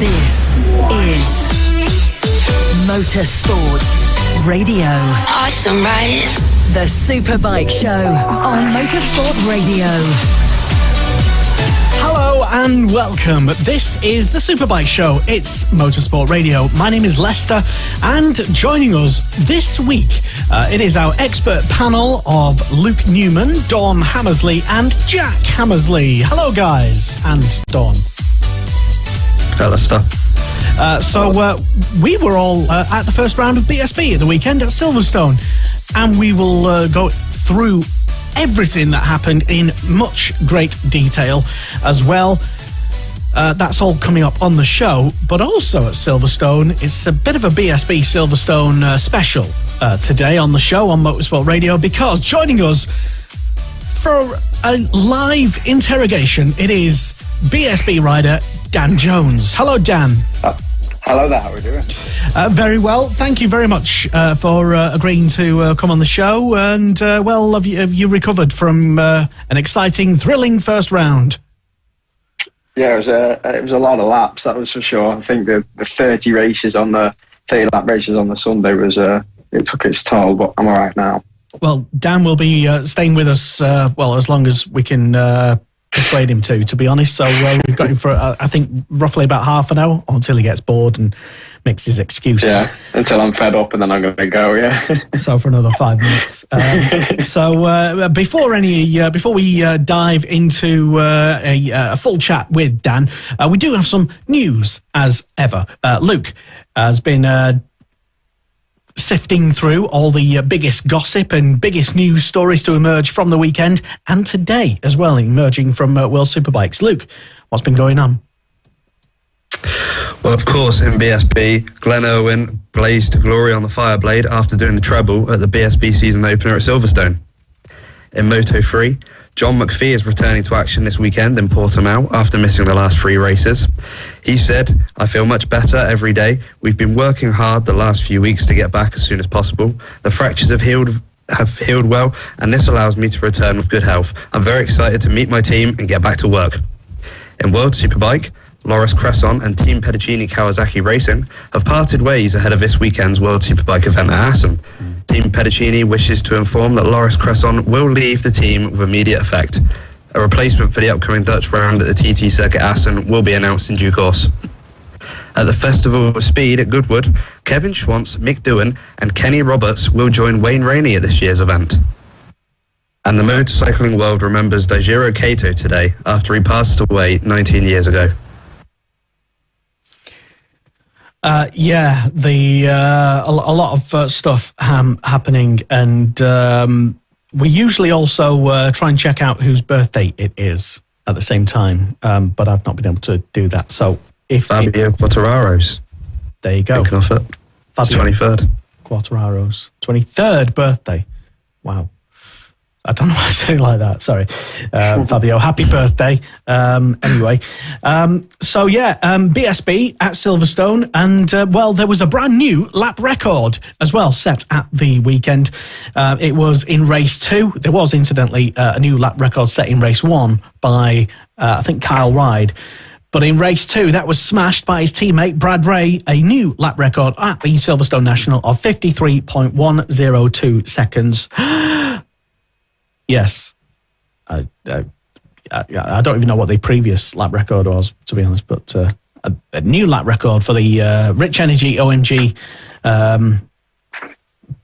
This is Motorsport Radio. Awesome, right? The Superbike Show on Motorsport Radio. Hello and welcome. This is the Superbike Show. It's Motorsport Radio. My name is Lester, and joining us this week, it is our expert panel of Luke Newman, Dawn Hammersley, and Jack Hammersley. Hello, guys, and Dawn. Hello, Lester. We were all at the first round of BSB at the weekend at Silverstone, and we will go through everything that happened in much great detail as well. That's all coming up on the show, but also at Silverstone, it's a bit of a BSB Silverstone special today on the show on Motorsport Radio, because joining us for a live interrogation, it is BSB rider Dan Jones. Hello, Dan. Hello there, how are we doing? Very well. Thank you very much for agreeing to come on the show. And, have you recovered from an exciting, thrilling first round? Yeah, it was a lot of laps, that was for sure. I think the 30 lap races on the Sunday it took its toll, but I'm all right now. Well, Dan will be staying with us, as long as we can persuade him to be honest. So we've got him for, I think, roughly about half an hour until he gets bored and makes his excuses. Yeah, until I'm fed up and then I'm going to go, yeah. So for another 5 minutes. Before we dive into a full chat with Dan, we do have some news as ever. Luke has been sifting through all the biggest gossip and biggest news stories to emerge from the weekend, and today as well, emerging from World Superbikes. Luke, what's been going on? Well, of course, in BSB, Glenn Irwin blazed to glory on the Fireblade after doing the treble at the BSB season opener at Silverstone. In Moto3, John McPhee is returning to action this weekend in Portimao after missing the last 3 races. He said, "I feel much better every day. We've been working hard the last few weeks to get back as soon as possible. The fractures have healed well, and this allows me to return with good health. I'm very excited to meet my team and get back to work." In World Superbike, Loris Cresson and Team Pedicini Kawasaki Racing have parted ways ahead of this weekend's World Superbike event at Assen. Team Pedicini wishes to inform that Loris Cresson will leave the team with immediate effect. A replacement for the upcoming Dutch round at the TT Circuit Assen will be announced in due course. At the Festival of Speed at Goodwood, Kevin Schwantz, Mick Doohan and Kenny Roberts will join Wayne Rainey at this year's event. And the motorcycling world remembers Daijiro Kato today after he passed away 19 years ago. A lot of stuff happening, and we usually also try and check out whose birthday it is at the same time, but I've not been able to do that. So if Fabio Quartararo's, there you go. Off it. It's 23rd. Quartararo's 23rd birthday. Wow. I don't know why I said it like that. Sorry. Fabio, happy birthday. Anyway. BSB at Silverstone. And, there was a brand new lap record as well set at the weekend. It was in race 2. There was, incidentally, a new lap record set in race 1 by, I think, Kyle Ryde. But in race 2, that was smashed by his teammate Brad Ray, a new lap record at the Silverstone National of 53.102 seconds. Yes. I don't even know what the previous lap record was, to be honest, but a new lap record for the Rich Energy OMG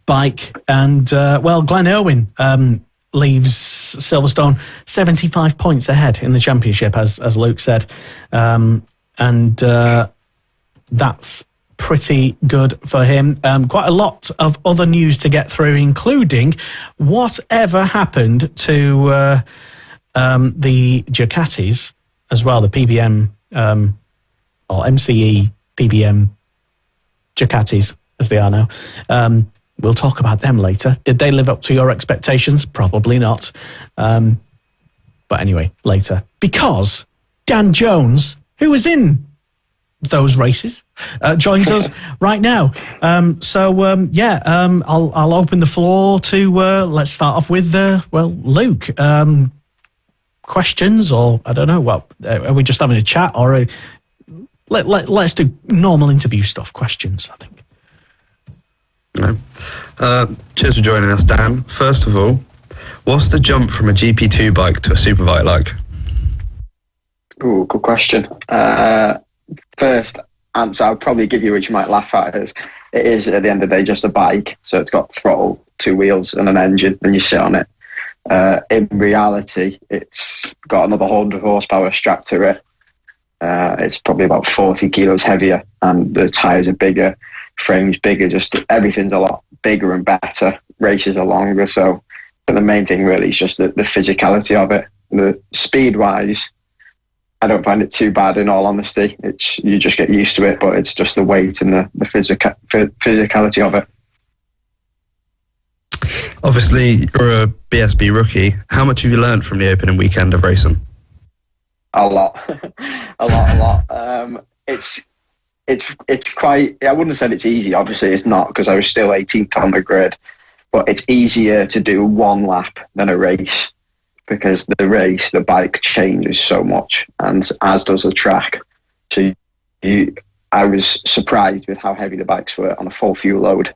bike. And, Glenn Irwin leaves Silverstone 75 points ahead in the championship, as Luke said. That's pretty good for him. Quite a lot of other news to get through, including whatever happened to the Ducatis as well, the PBM or MCE PBM Ducatis, as they are now. We'll talk about them later. Did they live up to your expectations? Probably not. But anyway, later. Because Dan Jones, who was in those races, joins us right now. I'll open the floor to, let's start off with, Luke. Questions, or I don't know, what, are we just having a chat, or let's do normal interview stuff, questions, I think. No. Cheers for joining us, Dan. First of all, what's the jump from a GP2 bike to a Superbike like? Ooh, good question. First answer I'll probably give you, which you might laugh at, is it is at the end of the day just a bike. So it's got throttle, 2 wheels and an engine, and you sit on it. In reality, it's got another 100 horsepower strapped to it. It's probably about 40 kilos heavier, and the tyres are bigger, frames bigger, just everything's a lot bigger and better. Races are longer, so but the main thing really is just the physicality of it. The speed-wise, I don't find it too bad, in all honesty. You just get used to it, but it's just the weight and the physicality of it. Obviously, you're a BSB rookie. How much have you learned from the opening weekend of racing? A lot. a lot. It's quite, I wouldn't have said it's easy. Obviously, it's not, because I was still 18th on the grid. But it's easier to do one lap than a race, because the bike changes so much, and as does the track. So I was surprised with how heavy the bikes were on a full fuel load,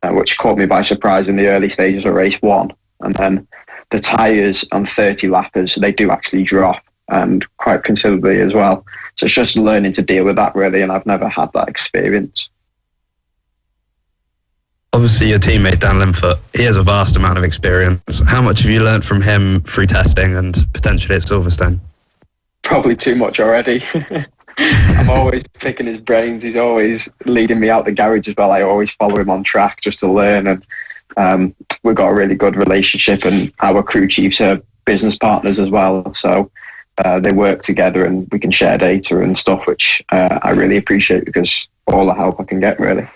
which caught me by surprise in the early stages of race 1. And then the tyres on 30 lappers, they do actually drop, and quite considerably as well. So it's just learning to deal with that, really, and I've never had that experience. Obviously, your teammate Dan Linfoot, he has a vast amount of experience. How much have you learnt from him through testing and potentially at Silverstone? Probably too much already. I'm always picking his brains. He's always leading me out the garage as well. I always follow him on track just to learn. And we've got a really good relationship, and our crew chiefs are business partners as well. So they work together, and we can share data and stuff, which I really appreciate, because all the help I can get, really.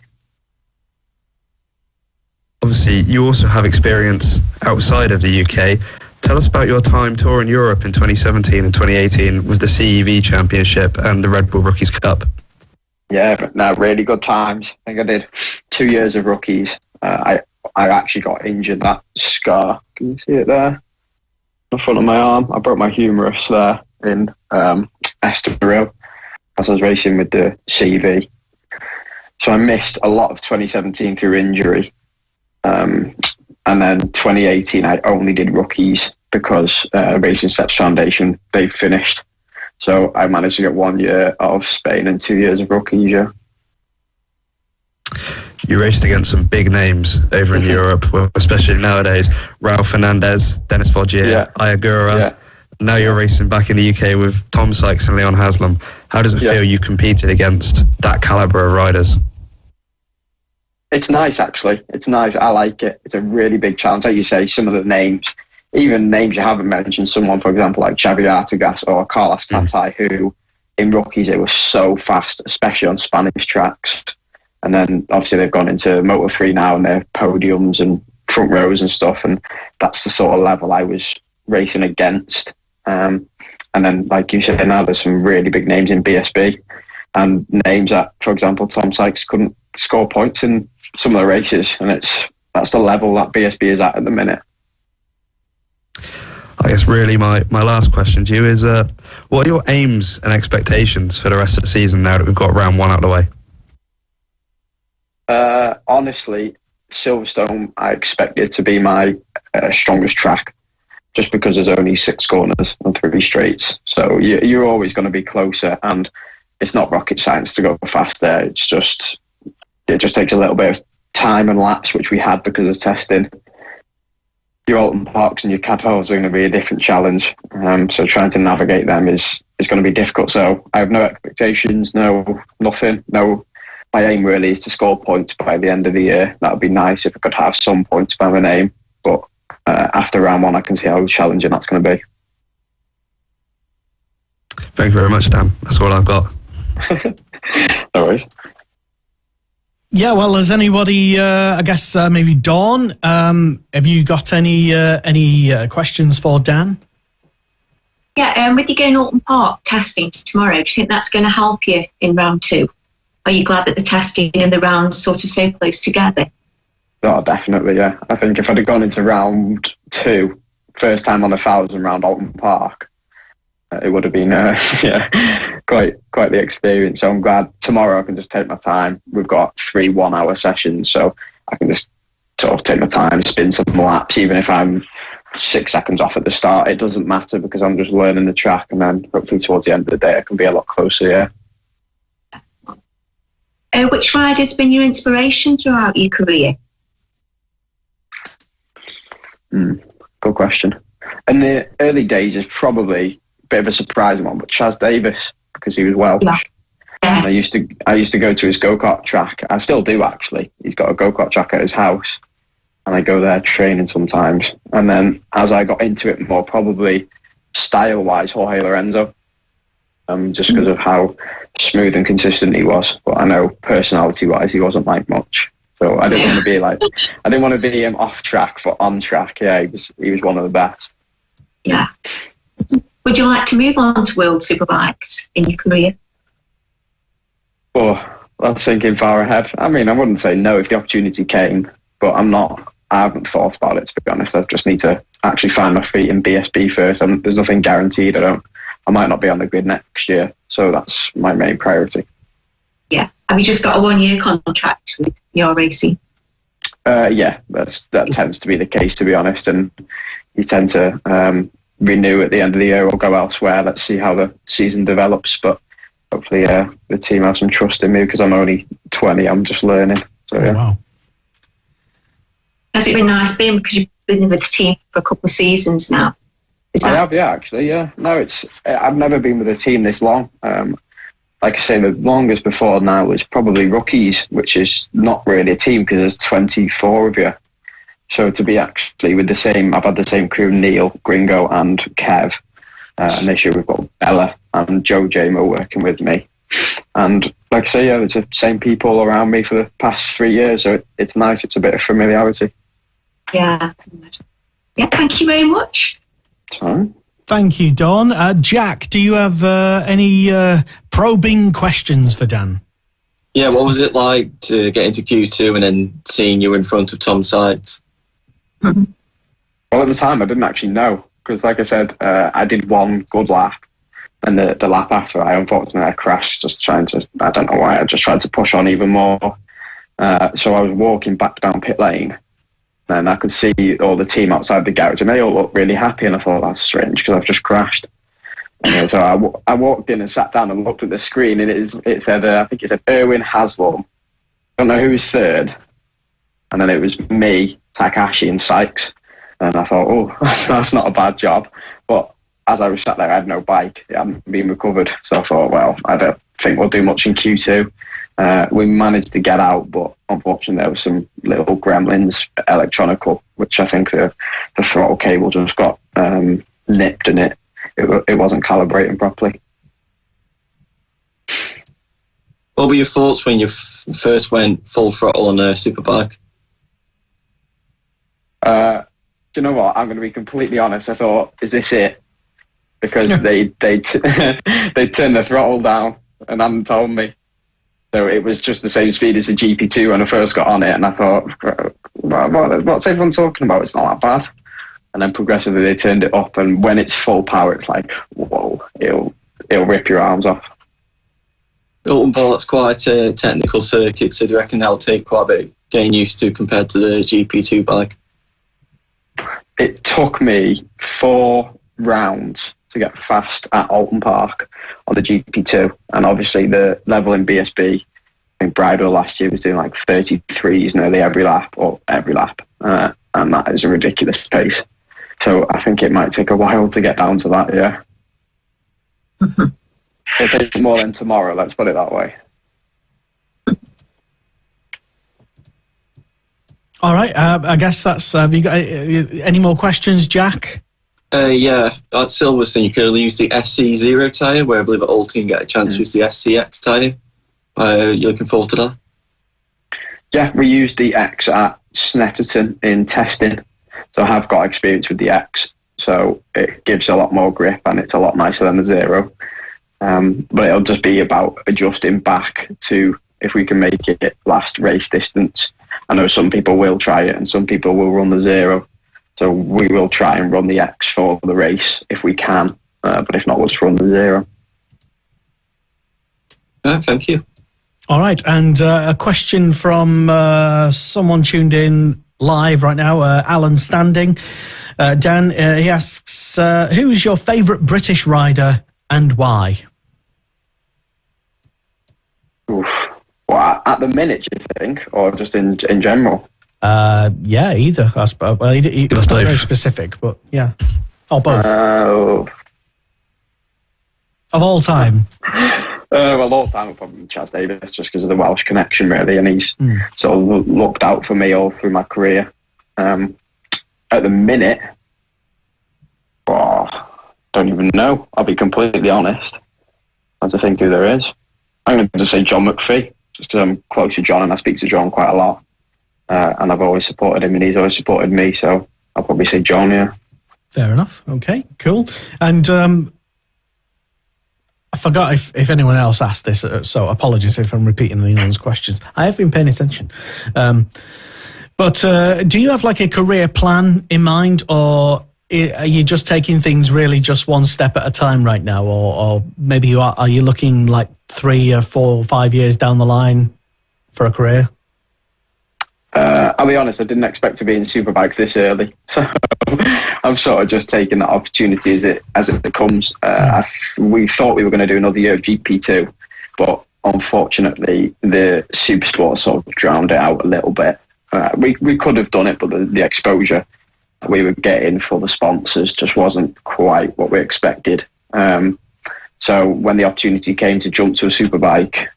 Obviously, you also have experience outside of the UK. Tell us about your time touring Europe in 2017 and 2018 with the CEV Championship and the Red Bull Rookies Cup. Yeah, no, really good times. I think I did 2 years of rookies. I actually got injured, that scar. Can you see it there? In the front of my arm. I broke my humerus there in Estoril as I was racing with the CEV. So I missed a lot of 2017 through injury. And then 2018, I only did rookies because Racing Steps Foundation, they finished. So I managed to get 1 year of Spain and 2 years of rookies, yeah. You raced against some big names over in Europe, especially nowadays. Raul Fernandez, Dennis Vaugier, Ayagura. Yeah. Now you're racing back in the UK with Tom Sykes and Leon Haslam. How does it feel you competed against that calibre of riders? It's nice, actually. It's nice. I like it. It's a really big challenge. Like you say, some of the names, even names you haven't mentioned, someone, for example, like Xavi Artigas or Carlos Tatai, who in rookies, they were so fast, especially on Spanish tracks. And then obviously they've gone into Moto3 now, and they're podiums and front rows and stuff. And that's the sort of level I was racing against. And then, like you said, now there's some really big names in BSB, and names that, for example, Tom Sykes couldn't score points in some of the races, and that's the level that BSB is at the minute. I guess really my last question to you is, what are your aims and expectations for the rest of the season now that we've got round 1 out of the way? Honestly, Silverstone, I expect it to be my strongest track, just because there's only 6 corners and 3 straights. So you're always going to be closer, and it's not rocket science to go fast there. It just takes a little bit of time and laps, which we had because of testing. Your Alton Parks and your Cadwells are going to be a different challenge. So trying to navigate them is going to be difficult. So I have no expectations, nothing. My aim really is to score points by the end of the year. That would be nice if I could have some points by my name. But after round 1, I can see how challenging that's going to be. Thank you very much, Dan. That's all I've got. No worries. Yeah, well, has anybody, I guess maybe Dawn, have you got any questions for Dan? Yeah, with you going Alton Park testing tomorrow, do you think that's going to help you in round 2? Are you glad that the testing and the rounds sort of so close together? Oh, definitely, yeah. I think if I'd have gone into round 2, first time on 1,000 round Alton Park, it would have been quite the experience. So I'm glad tomorrow I can just take my time. We've got 3 1-hour sessions, so I can just sort of take my time, spin some laps, even if I'm 6 seconds off at the start. It doesn't matter because I'm just learning the track, and then hopefully towards the end of the day I can be a lot closer. Yeah. Which rider's been your inspiration throughout your career? Good question. In the early days is probably a bit of a surprising one, but Chaz Davis, because he was Welsh. Yeah. And I used to go to his go-kart track. I still do, actually. He's got a go-kart track at his house, and I go there training sometimes. And then as I got into it more, probably style-wise, Jorge Lorenzo, just because of how smooth and consistent he was. But I know personality-wise, he wasn't like much. So I didn't want to be him off track, but on track, yeah, he was one of the best. Yeah. Would you like to move on to World Superbikes in your career? Oh, that's thinking far ahead. I mean, I wouldn't say no if the opportunity came, but I haven't thought about it, to be honest. I just need to actually find my feet in BSB first. There's nothing guaranteed. I might not be on the grid next year, so that's my main priority. Yeah. Have you just got a 1-year contract with your racing? Yeah, that tends to be the case, to be honest. And you tend to renew at the end of the year or go elsewhere. Let's see how the season develops. But hopefully the team has some trust in me because I'm only 20. I'm just learning. So, yeah. Oh, wow. Has it been nice being, because you've been with the team for a couple of seasons now? I have, yeah, actually, yeah. No, I've never been with a team this long. Like I say, the longest before now was probably rookies, which is not really a team because there's 24 of you. So to be actually with I've had the same crew, Neil, Gringo and Kev. And this year we've got Bella and Joe Jamo working with me. And like I say, yeah, it's the same people around me for the past 3 years. So it's nice. It's a bit of familiarity. Yeah. Yeah, thank you very much. Sorry. Thank you, Don. Jack, do you have any probing questions for Dan? Yeah, what was it like to get into Q2 and then seeing you in front of Tom Sykes? Well, at the time, I didn't actually know because, like I said, I did one good lap. And the lap after, I crashed just trying to, I don't know why, I just tried to push on even more. So I was walking back down pit lane and I could see all the team outside the garage and they all looked really happy and I thought, that's strange because I've just crashed. And so I walked in and sat down and looked at the screen and it said, I think it said Erwin Haslam. I don't know who was third. And then it was me, Takahashi and Sykes. And I thought, oh, that's not a bad job. But as I was sat there, I had no bike. It hadn't been recovered. So I thought, well, I don't think we'll do much in Q2. We managed to get out, but unfortunately there was some little gremlins, electronical, which I think the throttle cable just got nipped and it wasn't calibrating properly. What were your thoughts when you first went full throttle on a superbike? Do you know what? I'm going to be completely honest. I thought, is this it? Because they turned the throttle down and hadn't told me. So it was just the same speed as the GP2 when I first got on it. And I thought, what's everyone talking about? It's not that bad. And then progressively they turned it up. And when it's full power, it's like, whoa, it'll rip your arms off. Alton Park's quite a technical circuit, so do you reckon that'll take quite a bit getting used to compared to the GP2 bike? It took me 4 rounds to get fast at Alton Park on the GP2, and obviously the level in BSB, I think Bridal last year was doing like 33s nearly every lap, and that is a ridiculous pace. So I think it might take a while to get down to that, yeah. It'll take more than tomorrow, let's put it that way. All right, I guess that's, have you got any more questions, Jack? Yeah, at Silverstone you can only use the SC0 tyre, where I believe at Alton you get a chance to use the SCX tyre. You're looking forward to that? Yeah, we used the X at Snetterton in testing, so I have got experience with the X, so it gives a lot more grip and it's a lot nicer than the 0. But it'll just be about adjusting back to if we can make it last race distance. I know some people will try it and some people will run the 0. So we will try and run the X for the race if we can. but if not, we'll just run the 0. Thank you. All right, and a question from someone tuned in live right now, Alan Standing. Dan, he asks, who's your favourite British rider and why? Oof. Well, at the minute, do you think, or just in general? Yeah, either. I suppose. Well, it's not very specific, but yeah, or both. Of all time. Well, all time would probably be Chas Davis, just because of the Welsh connection, really, and he's sort of looked out for me all through my career. At the minute, don't even know. I'll be completely honest. I don't think who there is. I'm going to say John McPhee, just because I'm close to John and I speak to John quite a lot. And I've always supported him and he's always supported me, so I'll probably say John, yeah. Fair enough. Okay, cool. And I forgot if anyone else asked this, so apologies if I'm repeating anyone's questions. I have been paying attention. But do you have like a career plan in mind, or are you just taking things really just one step at a time right now, or maybe are you looking like 3 or 4 or 5 years down the line for a career? I'll be honest, I didn't expect to be in Superbikes this early, so I'm sort of just taking that opportunity as it comes. We thought we were going to do another year of GP2, but unfortunately the Supersport sort of drowned it out a little bit. We could have done it, but the exposure we were getting for the sponsors just wasn't quite what we expected. So when the opportunity came to jump to a Superbike,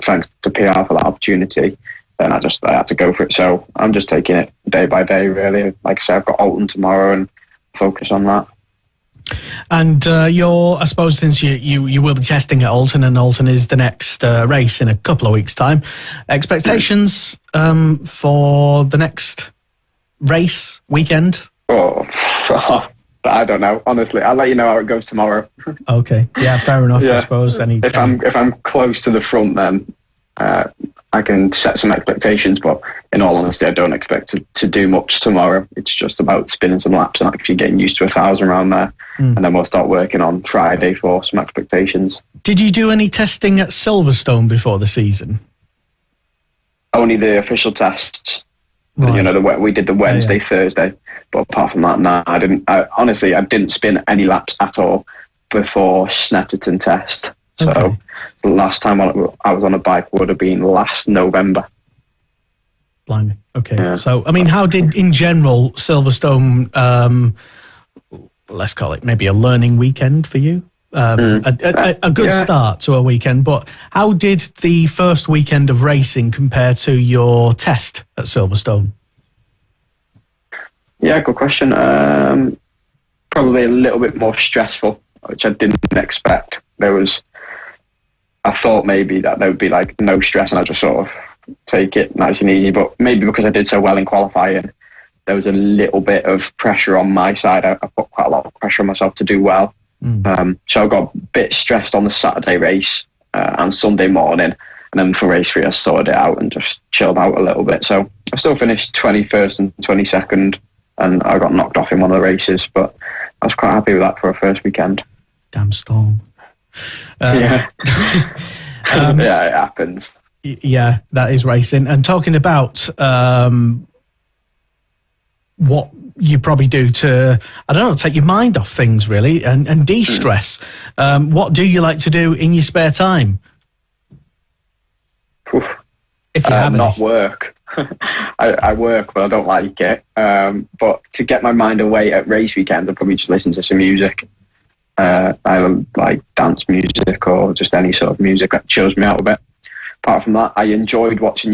thanks to PR for that opportunity, then I had to go for it. So I'm just taking it day by day, really. Like I said, I've got Alton tomorrow and focus on that. And I suppose since you will be testing at Alton, and Alton is the next race in a couple of weeks' time, expectations for the next race weekend? I don't know, honestly. I'll let you know how it goes tomorrow. Okay, yeah, fair enough. Yeah. I suppose. If I'm close to the front, then I can set some expectations, but in all honesty, I don't expect to do much tomorrow. It's just about spinning some laps and actually getting used to 1,000 around there, and then we'll start working on Friday for some expectations. Did you do any testing at Silverstone before the season? Only the official tests. Right. We did the Wednesday, Thursday, but apart from that, no, I didn't. Honestly, I didn't spin any laps at all before Snetterton test. So the last time I was on a bike would have been last November. Blimey. Okay. Yeah. So, I mean, how did, in general, Silverstone, let's call it maybe a learning weekend for you? A good start to a weekend, but how did the first weekend of racing compare to your test at Silverstone? Yeah, good question. Probably a little bit more stressful, which I didn't expect. I thought maybe that there would be like no stress and I'd just sort of take it nice and easy, but maybe because I did so well in qualifying, there was a little bit of pressure on my side. I put quite a lot of pressure on myself to do well. So I got a bit stressed on the Saturday race and Sunday morning, and then for race 3 I sorted it out and just chilled out a little bit. So I still finished 21st and 22nd, and I got knocked off in one of the races, but I was quite happy with that for a first weekend. Damn storm. Yeah, it happens. Yeah, that is racing. And talking about what you probably do to, I don't know, take your mind off things really and de-stress. What do you like to do in your spare time? If you have not work. I work, but I don't like it. But to get my mind away at race weekends, I'll probably just listen to some music. I like dance music or just any sort of music that chills me out a bit. Apart from that, I enjoyed watching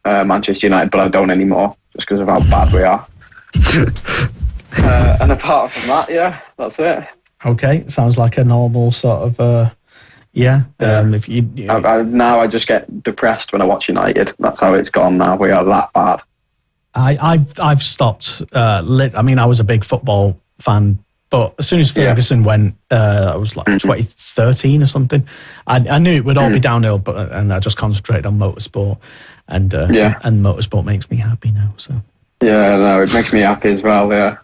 Manchester United, but I don't anymore just because of how bad we are. And apart from that, that's it. Okay, sounds like a normal sort of if you now I just get depressed when I watch United. That's how it's gone now. We are that bad. I've stopped. I was a big football fan, but as soon as Ferguson went, I was like 2013 or something. I knew it would all be downhill, and I just concentrated on motorsport, and motorsport makes me happy now. So Yeah, no, it makes me happy as well. Yeah.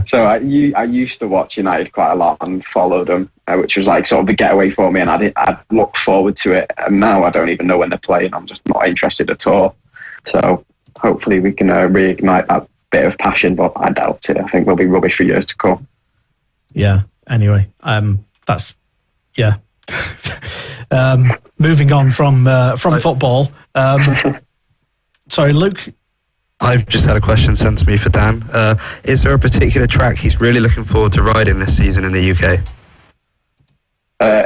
So I used to watch United quite a lot and follow them, which was like sort of the getaway for me, and I'd look forward to it. And now I don't even know when they're playing. I'm just not interested at all. So hopefully we can reignite that bit of passion, but I doubt it. I think we'll be rubbish for years to come. Yeah. Anyway, that's yeah. Moving on from football. Sorry, Luke. I've just had a question sent to me for Dan. Is there a particular track he's really looking forward to riding this season in the UK?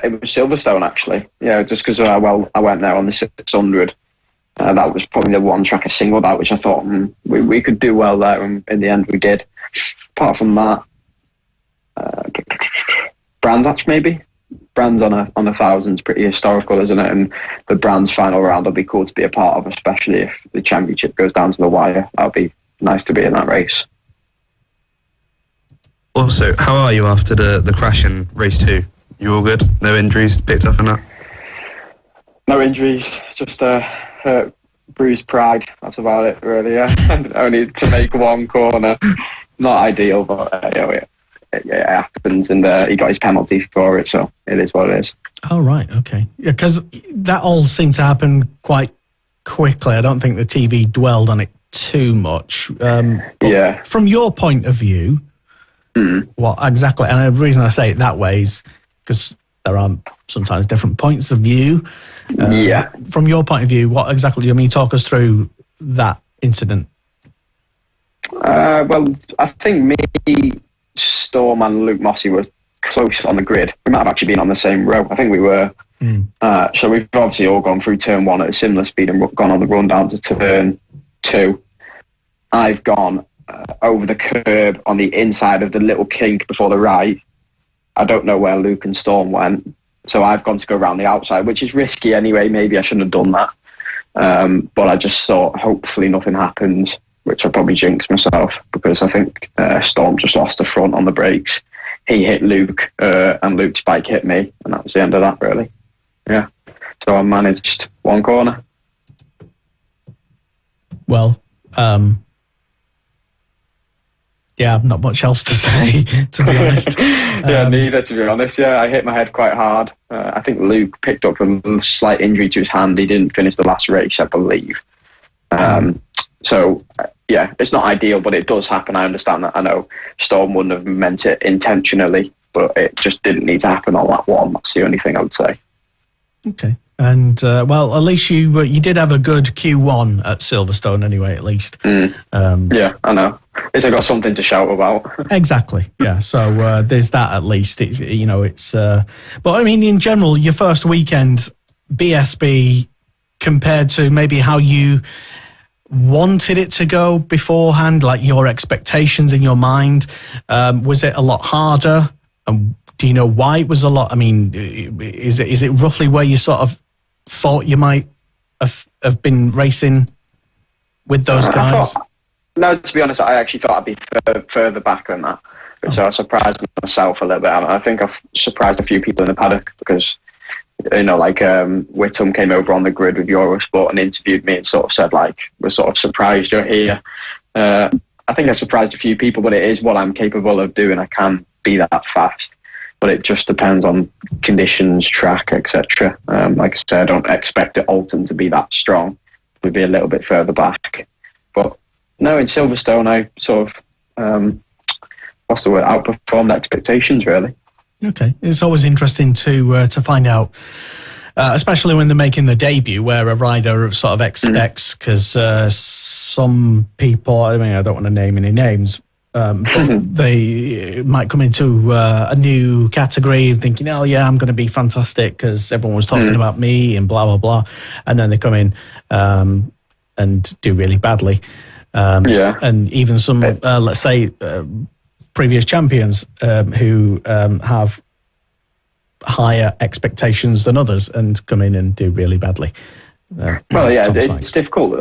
It was Silverstone, actually. Yeah, just because I went there on the 600. That was probably the one track I singled out, which I thought we could do well there, and in the end we did. Apart from that, Brands Hatch maybe. Brands on a thousand's pretty historical, isn't it? And the Brands final round will be cool to be a part of, especially if the championship goes down to the wire. That'll be nice to be in that race. Also, how are you after the crash in race 2? You all good? No injuries picked up in that? No injuries, just hurt, bruised pride. That's about it, really. Yeah, only to make one corner. Not ideal, but it happens, and he got his penalty for it, so it is what it is. Oh, right, okay. Yeah, because that all seemed to happen quite quickly. I don't think the TV dwelled on it too much. Yeah. From your point of view, what exactly, and the reason I say it that way is because there are sometimes different points of view. Yeah. From your point of view, what exactly do you mean? Talk us through that incident. Well, I think me, Storm and Luke Mossey were close on the grid. We might have actually been on the same row. I think we were. So we've obviously all gone through turn 1 at a similar speed and gone on the run down to turn 2. I've gone over the curb on the inside of the little kink before the right. I don't know where Luke and Storm went. So I've gone to go around the outside, which is risky anyway. Maybe I shouldn't have done that. But I just thought hopefully nothing happened, which I probably jinxed myself because I think Storm just lost the front on the brakes. He hit Luke and Luke's bike hit me, and that was the end of that, really. Yeah. So I managed one corner. Well, yeah, not much else to say, to be honest. Yeah, neither, to be honest. Yeah, I hit my head quite hard. I think Luke picked up a slight injury to his hand. He didn't finish the last race, I believe. So, yeah, it's not ideal, but it does happen. I understand that. I know Storm wouldn't have meant it intentionally, but it just didn't need to happen on that one. That's the only thing I would say. Okay. And, well, at least you did have a good Q1 at Silverstone anyway, at least. Yeah, I know. At least I got something to shout about. Exactly, yeah. So there's that at least. It's... But, I mean, in general, your first weekend, BSB, compared to maybe how you wanted it to go beforehand, like your expectations in your mind, was it a lot harder? And do you know why it was a lot? I mean, is it roughly where you sort of thought you might have been racing with those guys? No, to be honest, I actually thought I'd be further back than that, which I surprised myself a little bit. I think I've surprised a few people in the paddock because, like Whittam came over on the grid with Eurosport and interviewed me and sort of said, like, we're sort of surprised you're here. I think I surprised a few people, but it is what I'm capable of doing. I can be that fast. But it just depends on conditions, track, etc. Like I said, I don't expect it Alton to be that strong. We'd be a little bit further back. But no, in Silverstone, I sort of, outperformed expectations, really. Okay. It's always interesting to find out, especially when they're making the debut, where a rider sort of expects, because some people, I mean, I don't want to name any names, but they might come into a new category thinking, oh yeah, I'm going to be fantastic because everyone was talking about me and blah, blah, blah. And then they come in and do really badly. And even some, let's say, previous champions who have higher expectations than others and come in and do really badly. It's difficult.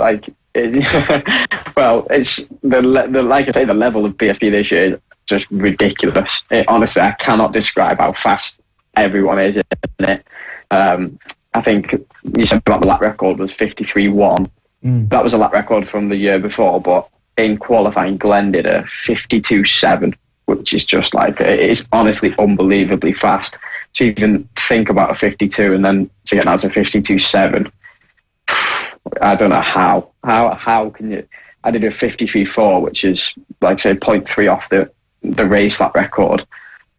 Well, it's like I say, the level of BSB this year is just ridiculous. Honestly, I cannot describe how fast everyone is in it. I think you said about the lap record was 53.1. That was a lap record from the year before, but in qualifying, Glenn did a 52.7, which is just like, it's honestly unbelievably fast. To even think about a 52 and then to get down to 52.7, I don't know how. How can you? I did a 53.4, which is, like say, 0.3 off the race lap record.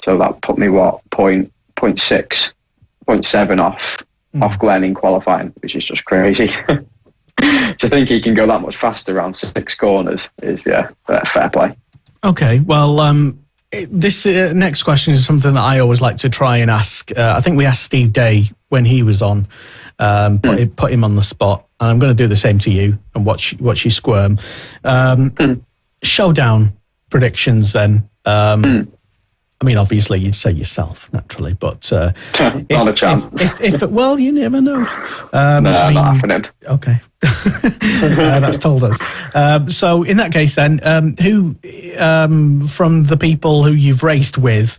So that put me, 0.6, 0.7 off Glenn in qualifying, which is just crazy. To think he can go that much faster around 6 corners is, fair play. Okay, well, this next question is something that I always like to try and ask. I think we asked Steve Day when he was on, put him on the spot, and I'm going to do the same to you and watch you squirm. Showdown predictions then. I mean, obviously, you'd say yourself, naturally, but... not a chance. Well, you never know. No, not happening. Okay. That's told us. So, in that case, then, who, from the people who you've raced with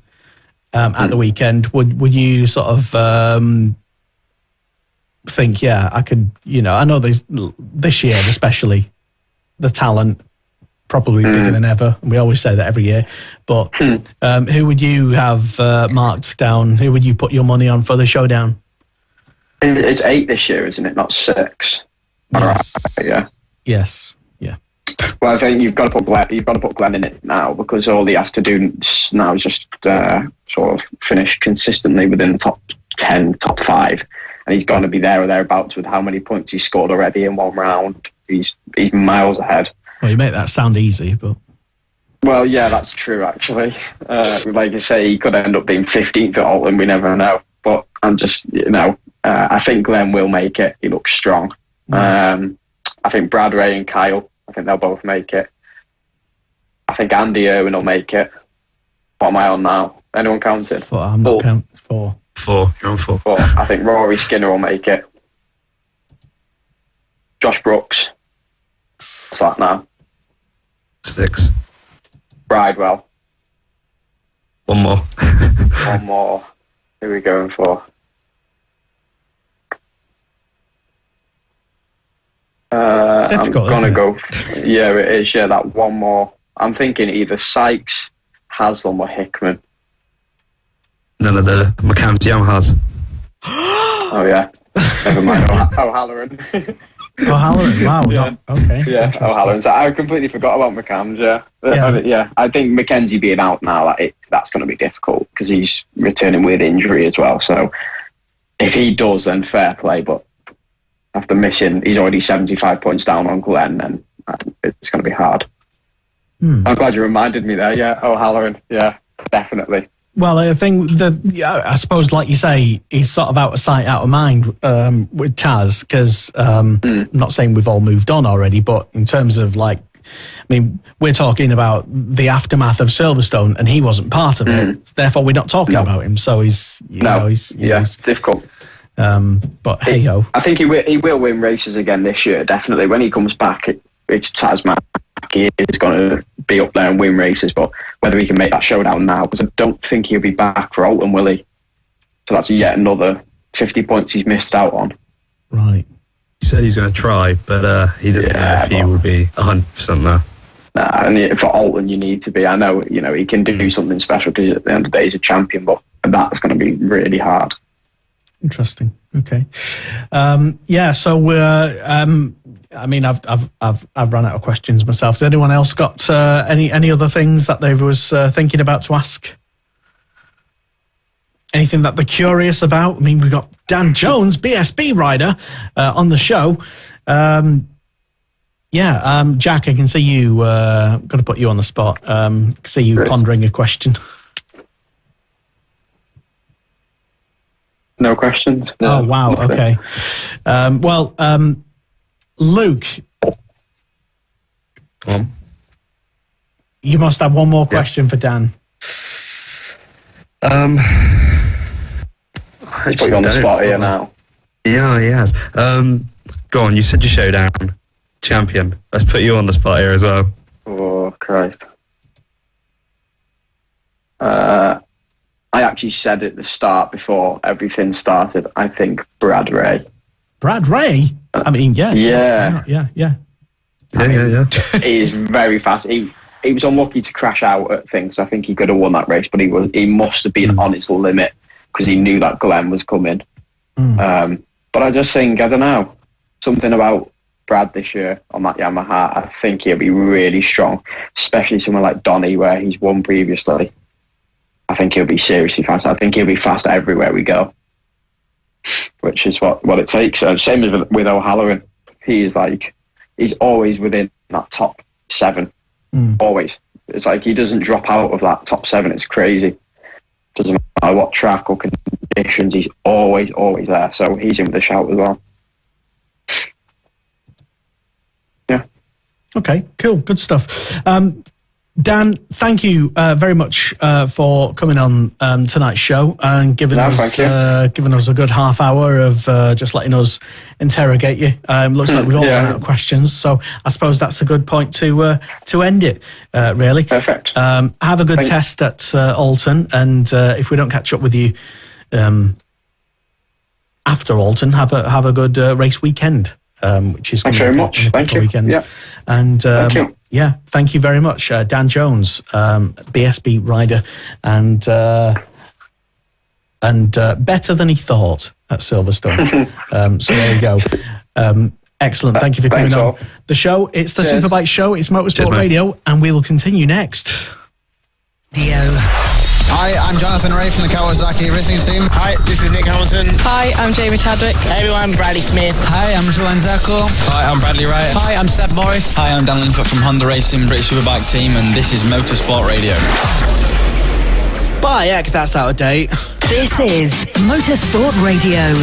at the weekend, would you sort of think, I could, I know this year, especially, the talent... probably bigger than ever. We always say that every year. But who would you have marked down? Who would you put your money on for the showdown? It's 8 this year, isn't it? Not 6. Yes. Yeah. Yes. Yeah. Well, I think you've got to put Glenn in it now, because all he has to do now is just sort of finish consistently within the top 10, top 5, and he's going to be there or thereabouts with how many points he's scored already in one round. He's miles ahead. Well, you make that sound easy, but... Well, yeah, that's true, actually. Like you say, he could end up being 15th at Alton, we never know. But I'm just, I think Glenn will make it. He looks strong. I think Brad Ray and Kyle, I think they'll both make it. I think Andy Irwin will make it. What am I on now? Anyone counting? 4. I'm not counting. 4. 4. You're on 4. 4. I think Rory Skinner will make it. Josh Brooks. What's that now? 6. Bridewell. 1 more. 1 more. Who are we going for? It's difficult, I'm going to go... Yeah, it is. Yeah, that 1 more. I'm thinking either Sykes, Haslam or Hickman. None of the McCann's Yamahas. Oh, yeah. Never mind. O'Halloran. O'Halloran, wow. Yeah. Okay. Yeah, O'Halloran. So I completely forgot about McCann's, yeah. I think Mackenzie being out now, that's going to be difficult because he's returning with injury as well. So if he does, then fair play. But after missing, he's already 75 points down on Glenn, then it's going to be hard. I'm glad you reminded me there. Yeah, O'Halloran. Yeah, definitely. Well, I think I suppose, like you say, he's sort of out of sight, out of mind with Taz, because I'm not saying we've all moved on already, but in terms of we're talking about the aftermath of Silverstone, and he wasn't part of it. Therefore, we're not talking about him. So he's it's difficult. But hey ho, I think he will win races again this year. Definitely, when he comes back, it's Tasman. He is going to be up there and win races, but whether he can make that showdown now, because I don't think he'll be back for Alton, will he? So that's yet another 50 points he's missed out on. Right. He said he's going to try, but he doesn't know if he will be 100% there. Nah, and for Alton, you need to be. I know, he can do something special because at the end of the day, he's a champion, but that's going to be really hard. Interesting. Okay. So we're. I've run out of questions myself. Has anyone else got any other things that they was thinking about to ask? Anything that they're curious about? I mean, we've got Dan Jones, BSB rider, on the show. Jack, I can see you. I'm going to put you on the spot. See you pondering a question. No questions. No. Oh wow. Okay. Luke, you must have one more question for Dan. He's put you on the spot here now. Yeah, he has. Go on, you said your showdown champion. Let's put you on the spot here as well. Oh, Christ. I actually said at the start, before everything started, I think Brad Ray. Brad Ray? I mean, yeah. Yeah. Yeah. Yeah. He's very fast. He was unlucky to crash out at things. I think he could have won that race, but he must have been on his limit because he knew that Glenn was coming. But I just think, I don't know, something about Brad this year on that Yamaha. I think he'll be really strong, especially someone like Donny, where he's won previously. I think he'll be seriously fast. I think he'll be fast everywhere we go, which is what it takes. Same as with O'Halloran. He's always within that top 7. Always. It's like he doesn't drop out of that top 7. It's crazy. Doesn't matter what track or conditions, he's always there. So he's in with a shout as well. Yeah. Okay, cool. Good stuff. Dan, thank you very much for coming on tonight's show and giving us a good half hour of just letting us interrogate you. Looks like we've all run out of questions, so I suppose that's a good point to end it. Really, perfect. Have a good test at Alton, and if we don't catch up with you after Alton, have a good race weekend. Which is thanks very much. Thank you. Weekends. Yeah. And thank you. Yeah, thank you very much, Dan Jones, BSB rider, and better than he thought at Silverstone. So there you go. Excellent. Thank you for coming on the show. It's the Superbike Show. It's Motorsport Radio, and we will continue next. Hi, I'm Jonathan Ray from the Kawasaki Racing Team. Hi, this is Nick Hamilton. Hi, I'm Jamie Chadwick. Hey everyone, I'm Bradley Smith. Hi, I'm Rowan Zarco. Hi, I'm Bradley Wright. Hi, I'm Seb Morris. Hi, I'm Dan Linfoot from Honda Racing, British Superbike Team, and this is Motorsport Radio. Bye, heck, that's out of date. This is Motorsport Radio. 1,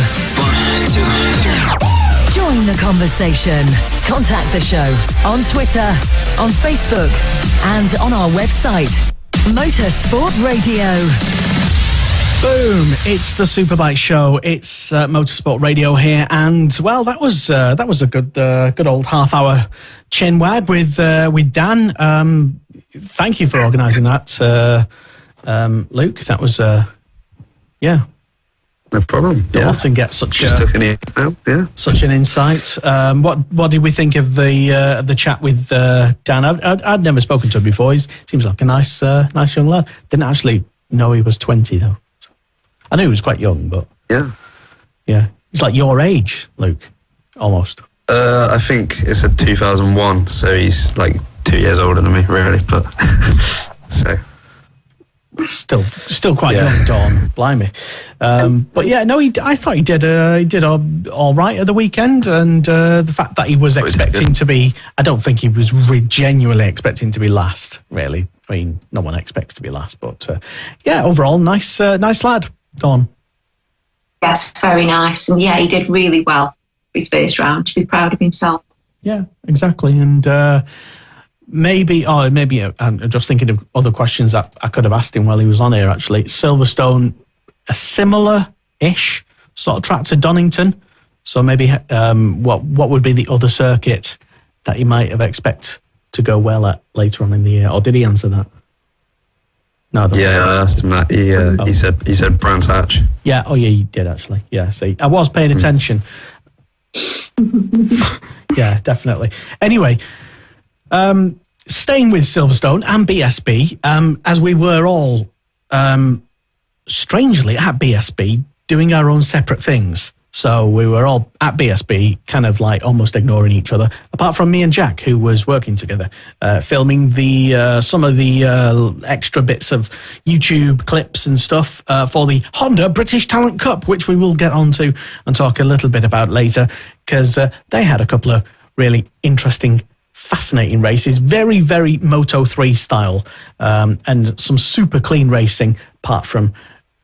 2, 3. Join the conversation. Contact the show on Twitter, on Facebook, and on our website. Motorsport Radio. Boom! It's the Superbike Show. It's Motorsport Radio here, and well, that was a good old half hour chin wag with Dan. Thank you for organising that, Luke. That was no problem. You'll often get such took an email, such an insight. What did we think of the chat with Dan? I'd never spoken to him before. He seems like a nice young lad. Didn't actually know he was 20 though. I knew he was quite young, but yeah, he's like your age, Luke, almost. I think it's a 2001, so he's like 2 years older than me, really. But so. Still quite young, Dawn. Blimey. But yeah, no, I thought he did all right at the weekend, and the fact that he was expecting to be, I don't think he was genuinely expecting to be last. Really, I mean, no one expects to be last, but yeah, overall, nice lad, Dawn. Yes, very nice, and yeah, he did really well his first round. To be proud of himself. Yeah, exactly, and. Maybe I'm just thinking of other questions that I could have asked him while he was on here, actually. Silverstone, a similar-ish sort of track to Donington. So maybe what would be the other circuit that he might have expect to go well at later on in the year? Or did he answer that? No, I asked him that. He said Brands Hatch. Yeah, he did actually. Yeah, see, I was paying attention. Yeah, definitely. Anyway, staying with Silverstone and BSB, as we were all strangely at BSB doing our own separate things. So we were all at BSB, kind of like almost ignoring each other, apart from me and Jack, who was working together, filming some of the extra bits of YouTube clips and stuff for the Honda British Talent Cup, which we will get onto and talk a little bit about later, because they had a couple of really interesting, fascinating races, very, very Moto3 style, and some super clean racing, apart from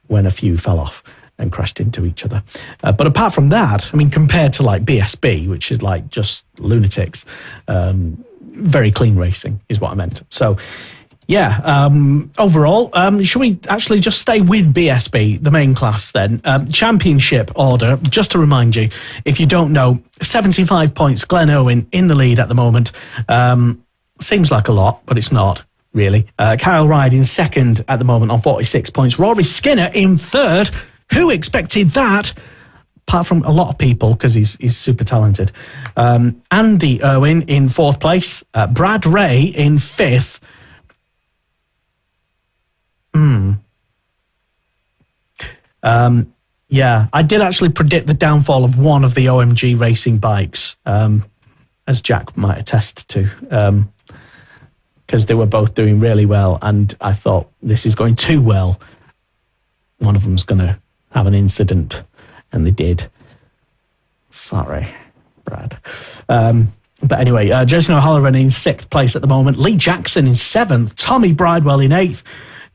when a few fell off and crashed into each other. But apart from that, I mean, compared to like BSB, which is like just lunatics, very clean racing is what I meant. So yeah, overall, should we actually just stay with BSB, the main class then? Championship order, just to remind you, if you don't know, 75 points, Glenn Owen in the lead at the moment. Seems like a lot, but it's not, really. Kyle Ryde in second at the moment on 46 points. Rory Skinner in third. Who expected that? apart from a lot of people, because he's super talented. Andy Irwin in 4th place. Brad Ray in 5th. Yeah, I did actually predict the downfall of one of the OMG racing bikes, as Jack might attest to, because they were both doing really well, and I thought, this is going too well. One of them's going to have an incident, and they did. Sorry, Brad. But anyway, Jason O'Halloran in 6th place at the moment. Lee Jackson in 7th. Tommy Bridewell in 8th.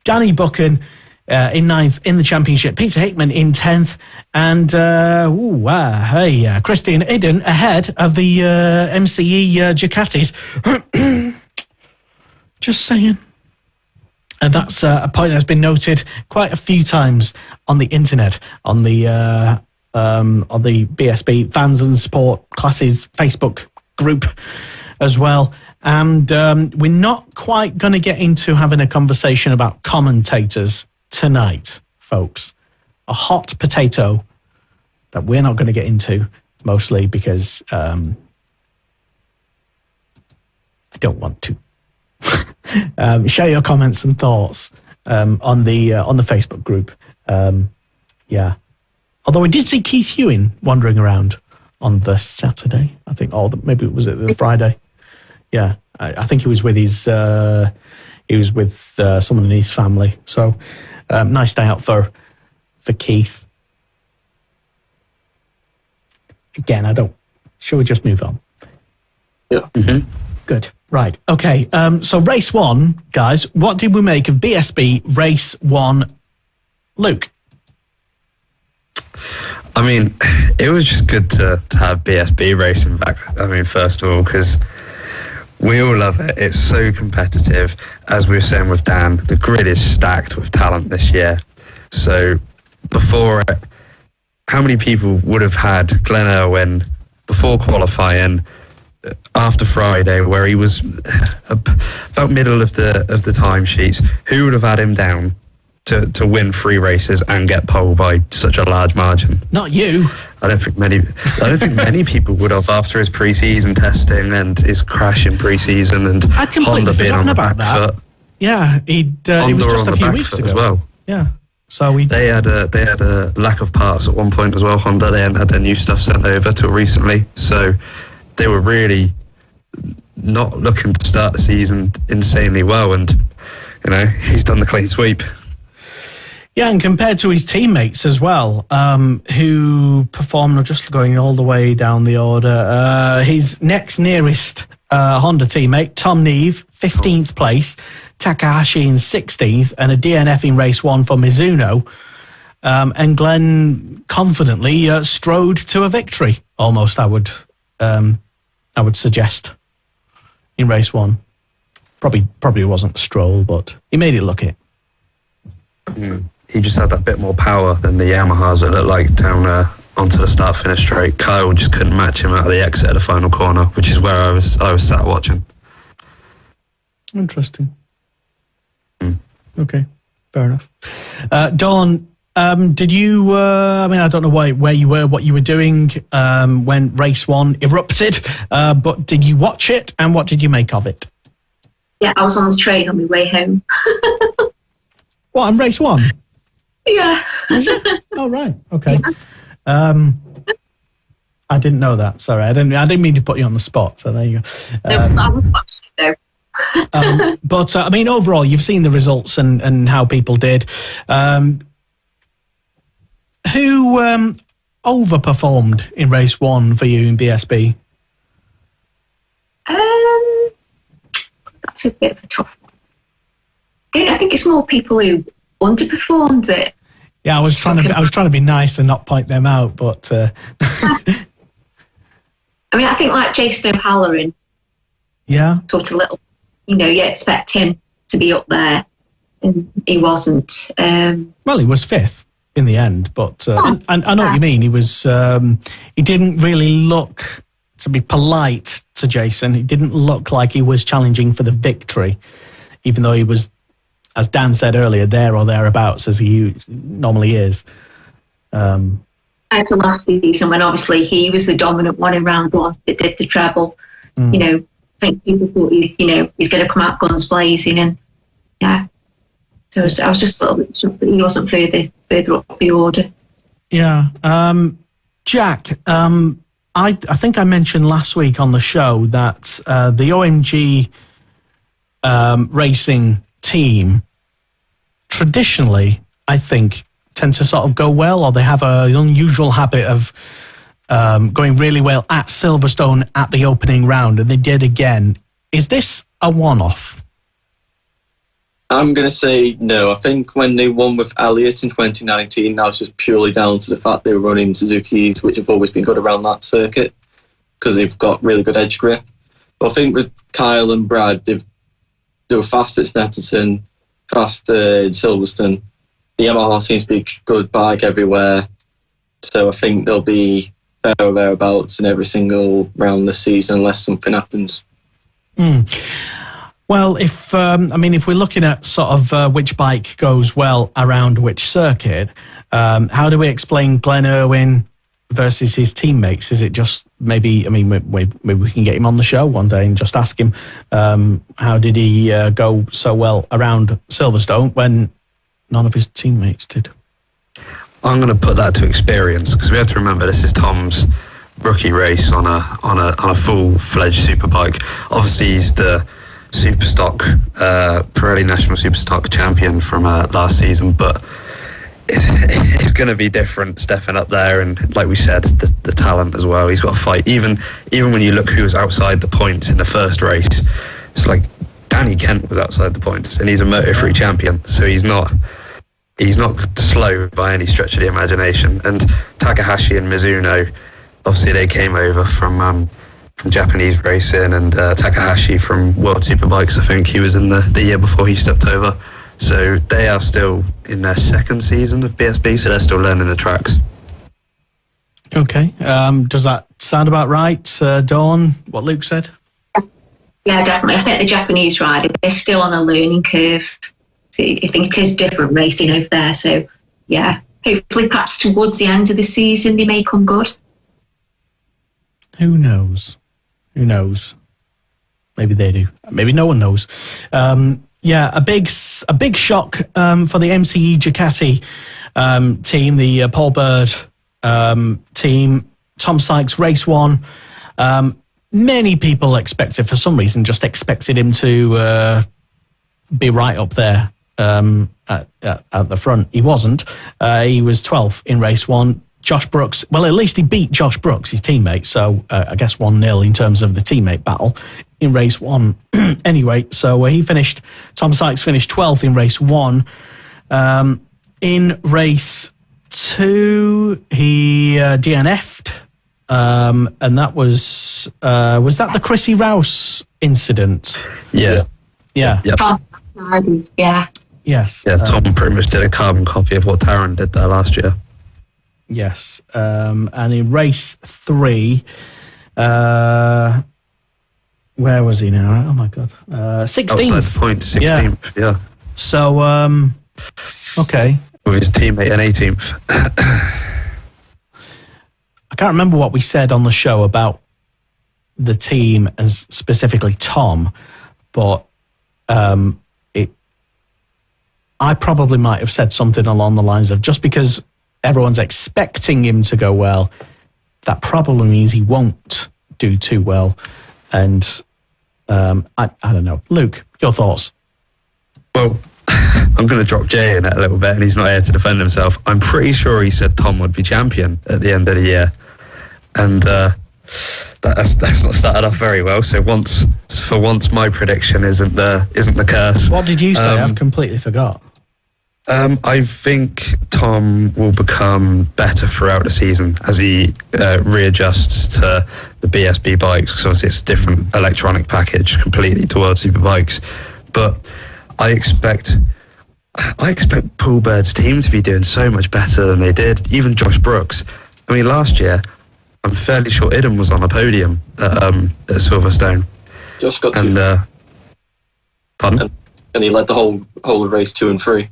Danny Buchan in 9th in the championship. Peter Hickman in 10th. And Christian Iden ahead of the MCE Ducatis. Just saying. And that's a point that's been noted quite a few times on the internet, on the BSB Fans and Sport Classes Facebook group as well. And we're not quite going to get into having a conversation about commentators tonight, folks. A hot potato that we're not going to get into, mostly because I don't want to. Share your comments and thoughts on the Facebook group. Yeah. Although I did see Keith Hewin wandering around on the Saturday, I think, or maybe it was the Friday. Yeah, I think he was with someone in his family. So nice day out for Keith. Again, shall we just move on? Yeah. Mm-hmm. Good. Right. Okay. So race 1, guys, what did we make of BSB race 1? Luke? I mean, it was just good to have BSB racing back. I mean, first of all, because we all love it. It's so competitive. As we were saying with Dan, the grid is stacked with talent this year. So before it, how many people would have had Glenn Irwin before qualifying, after Friday, where he was about middle of the timesheets? Who would have had him down to win 3 races and get pole by such a large margin? Not you. I don't think many people would have, after his pre-season testing and his crash in pre-season and I'd completely Honda being on the about back that. foot. Yeah, it was just a few weeks ago as well. Yeah, so they had a lack of parts at one point as well. Honda, they hadn't had their new stuff sent over till recently, so they were really not looking to start the season insanely well, and he's done the clean sweep. Yeah, and compared to his teammates as well, who performed, just going all the way down the order, his next nearest Honda teammate, Tom Neve, 15th place, Takahashi in 16th, and a DNF in race 1 for Mizuno. And Glenn confidently strode to a victory, almost, I would suggest, in race 1. Probably wasn't a stroll, but he made it look it. He just had that bit more power than the Yamahas that looked like down onto the start-finish straight. Kyle just couldn't match him out of the exit of the final corner, which is where I was sat watching. Interesting. Okay, fair enough. Dawn, did you, I don't know where you were, what you were doing when race 1 erupted, but did you watch it, and what did you make of it? Yeah, I was on the train on my way home. What, on race 1? Yeah. Oh, right. Okay. Yeah. I didn't know that. Sorry, I didn't mean to put you on the spot. So there you go. I was watching it though. But overall, you've seen the results and how people did. Who overperformed in race 1 for you in BSB? That's a bit of a tough one. I think it's more people who underperformed it. Yeah, I was trying to be nice and not point them out, but I think like Jason O'Halloran. Yeah. Sort of little, you expect him to be up there, and he wasn't. Well, he was 5th in the end, but and I know what you mean. He was. He didn't really look, to be polite to Jason, he didn't look like he was challenging for the victory, even though he was, as Dan said earlier, there or thereabouts as he normally is. And compared to last season, when obviously he was the dominant one in round one that did the treble. You know, I think people thought he's going to come out guns blazing, and yeah. So I was just a little bit shocked that he wasn't further up the order. Yeah, Jack. I think I mentioned last week on the show that the OMG racing team traditionally, I think, tend to sort of go well, or they have an unusual habit of going really well at Silverstone at the opening round, and they did again. Is this a one-off? I'm going to say no. I think when they won with Elliott in 2019, that was just purely down to the fact they were running Suzukis, which have always been good around that circuit because they've got really good edge grip. But I think with Kyle and Brad, they were fast at Snetterton, fast in Silverstone. The Yamaha seems to be a good bike everywhere. So I think they'll be there or thereabouts in every single round this season unless something happens. Well, if we're looking at sort of which bike goes well around which circuit, how do we explain Glenn Irwin versus his teammates? Is it just maybe we can get him on the show one day and just ask him how did he go so well around Silverstone when none of his teammates did? I'm going to put that to experience, because we have to remember this is Tom's rookie race on a full-fledged superbike. Obviously, he's the Superstock, Pirelli National Superstock champion from last season, but it's going to be different stepping up there, and like we said, the talent as well. He's got to fight. Even when you look who was outside the points in the first race, it's like Danny Kent was outside the points, and he's a Moto3 champion, so he's not slow by any stretch of the imagination. And Takahashi and Mizuno, obviously they came over from Japanese racing, and Takahashi from World Superbikes. I think he was in the year before he stepped over. So they are still in their second season of BSB, so they're still learning the tracks. Okay. Does that sound about right, Dawn, what Luke said? Yeah, definitely. I think the Japanese rider, they're still on a learning curve. I think it is different racing over there. So, yeah, hopefully perhaps towards the end of the season they may come good. Who knows? Maybe they do. Maybe no one knows. Yeah, a big shock for the MCE Ducati team, the Paul Bird team. Tom Sykes, race one. Many people expected him to be right up there at the front. He wasn't. He was 12th in race one. Josh Brooks, well, at least he beat Josh Brooks, his teammate, so I guess 1-0 in terms of the teammate battle in race one. Anyway, so Tom Sykes finished 12th in race one. In race two, he DNF'd, and that was that the Chrissy Rouse incident? Yeah. Yeah. Yeah. Yes. Yeah, Tom pretty much did a carbon copy of what Taron did there last year. Yes. And in race three, where was he now? Oh my God. 16th. Outside the point, 16th, yeah. So, okay. With his teammate in 18th. I can't remember what we said on the show about the team and specifically Tom, but I probably might have said something along the lines of, just because everyone's expecting him to go well, that probably means he won't do too well. And I don't know. Luke, your thoughts? Well, I'm going to drop Jay in it a little bit, and he's not here to defend himself. I'm pretty sure he said Tom would be champion at the end of the year. And that's not started off very well. So for once, my prediction isn't the curse. What did you say? I've completely forgot. I think Tom will become better throughout the season as he readjusts to the BSB bikes, because obviously it's a different electronic package completely to World Superbikes. But I expect Paul Bird's team to be doing so much better than they did. Even Josh Brooks. I mean, last year, I'm fairly sure Idem was on a podium at Silverstone. Just got to. Pardon? And he led the whole of race 2 and 3.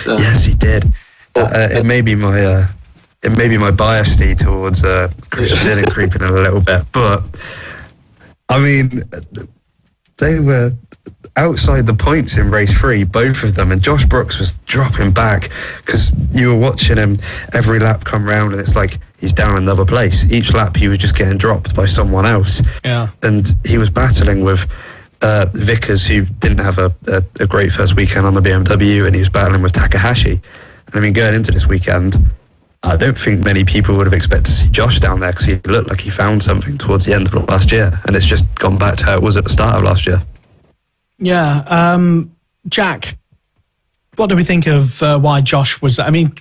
Yes, he did. It may be my it may be my bias towards Christian Dillon creeping in a little bit, but I mean, they were outside the points in race 3, both of them, and Josh Brooks was dropping back because you were watching him every lap come round, and it's like he's down another place. Each lap he was just getting dropped by someone else. Yeah, and he was battling with Vickers, who didn't have a great first weekend on the BMW, and he was battling with Takahashi. And I mean, going into this weekend, I don't think many people would have expected to see Josh down there, because he looked like he found something towards the end of last year, and it's just gone back to how it was at the start of last year. Yeah, Jack, what do we think of why Josh was? I mean,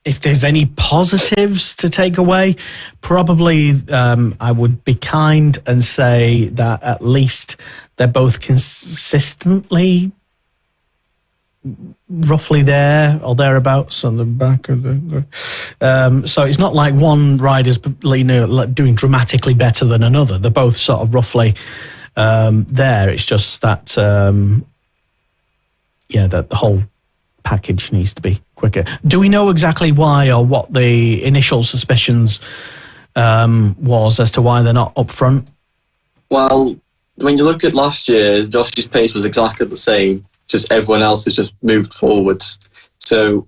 if there's any positives to take away, probably I would be kind and say that at least they're both consistently roughly there or thereabouts on the back of the. So it's not like one rider's doing dramatically better than another. They're both sort of roughly there. It's just that that the whole package needs to be quicker. Do we know exactly why or what the initial suspicions was as to why they're not up front? Well, when you look at last year, Josh's pace was exactly the same, just everyone else has just moved forwards. So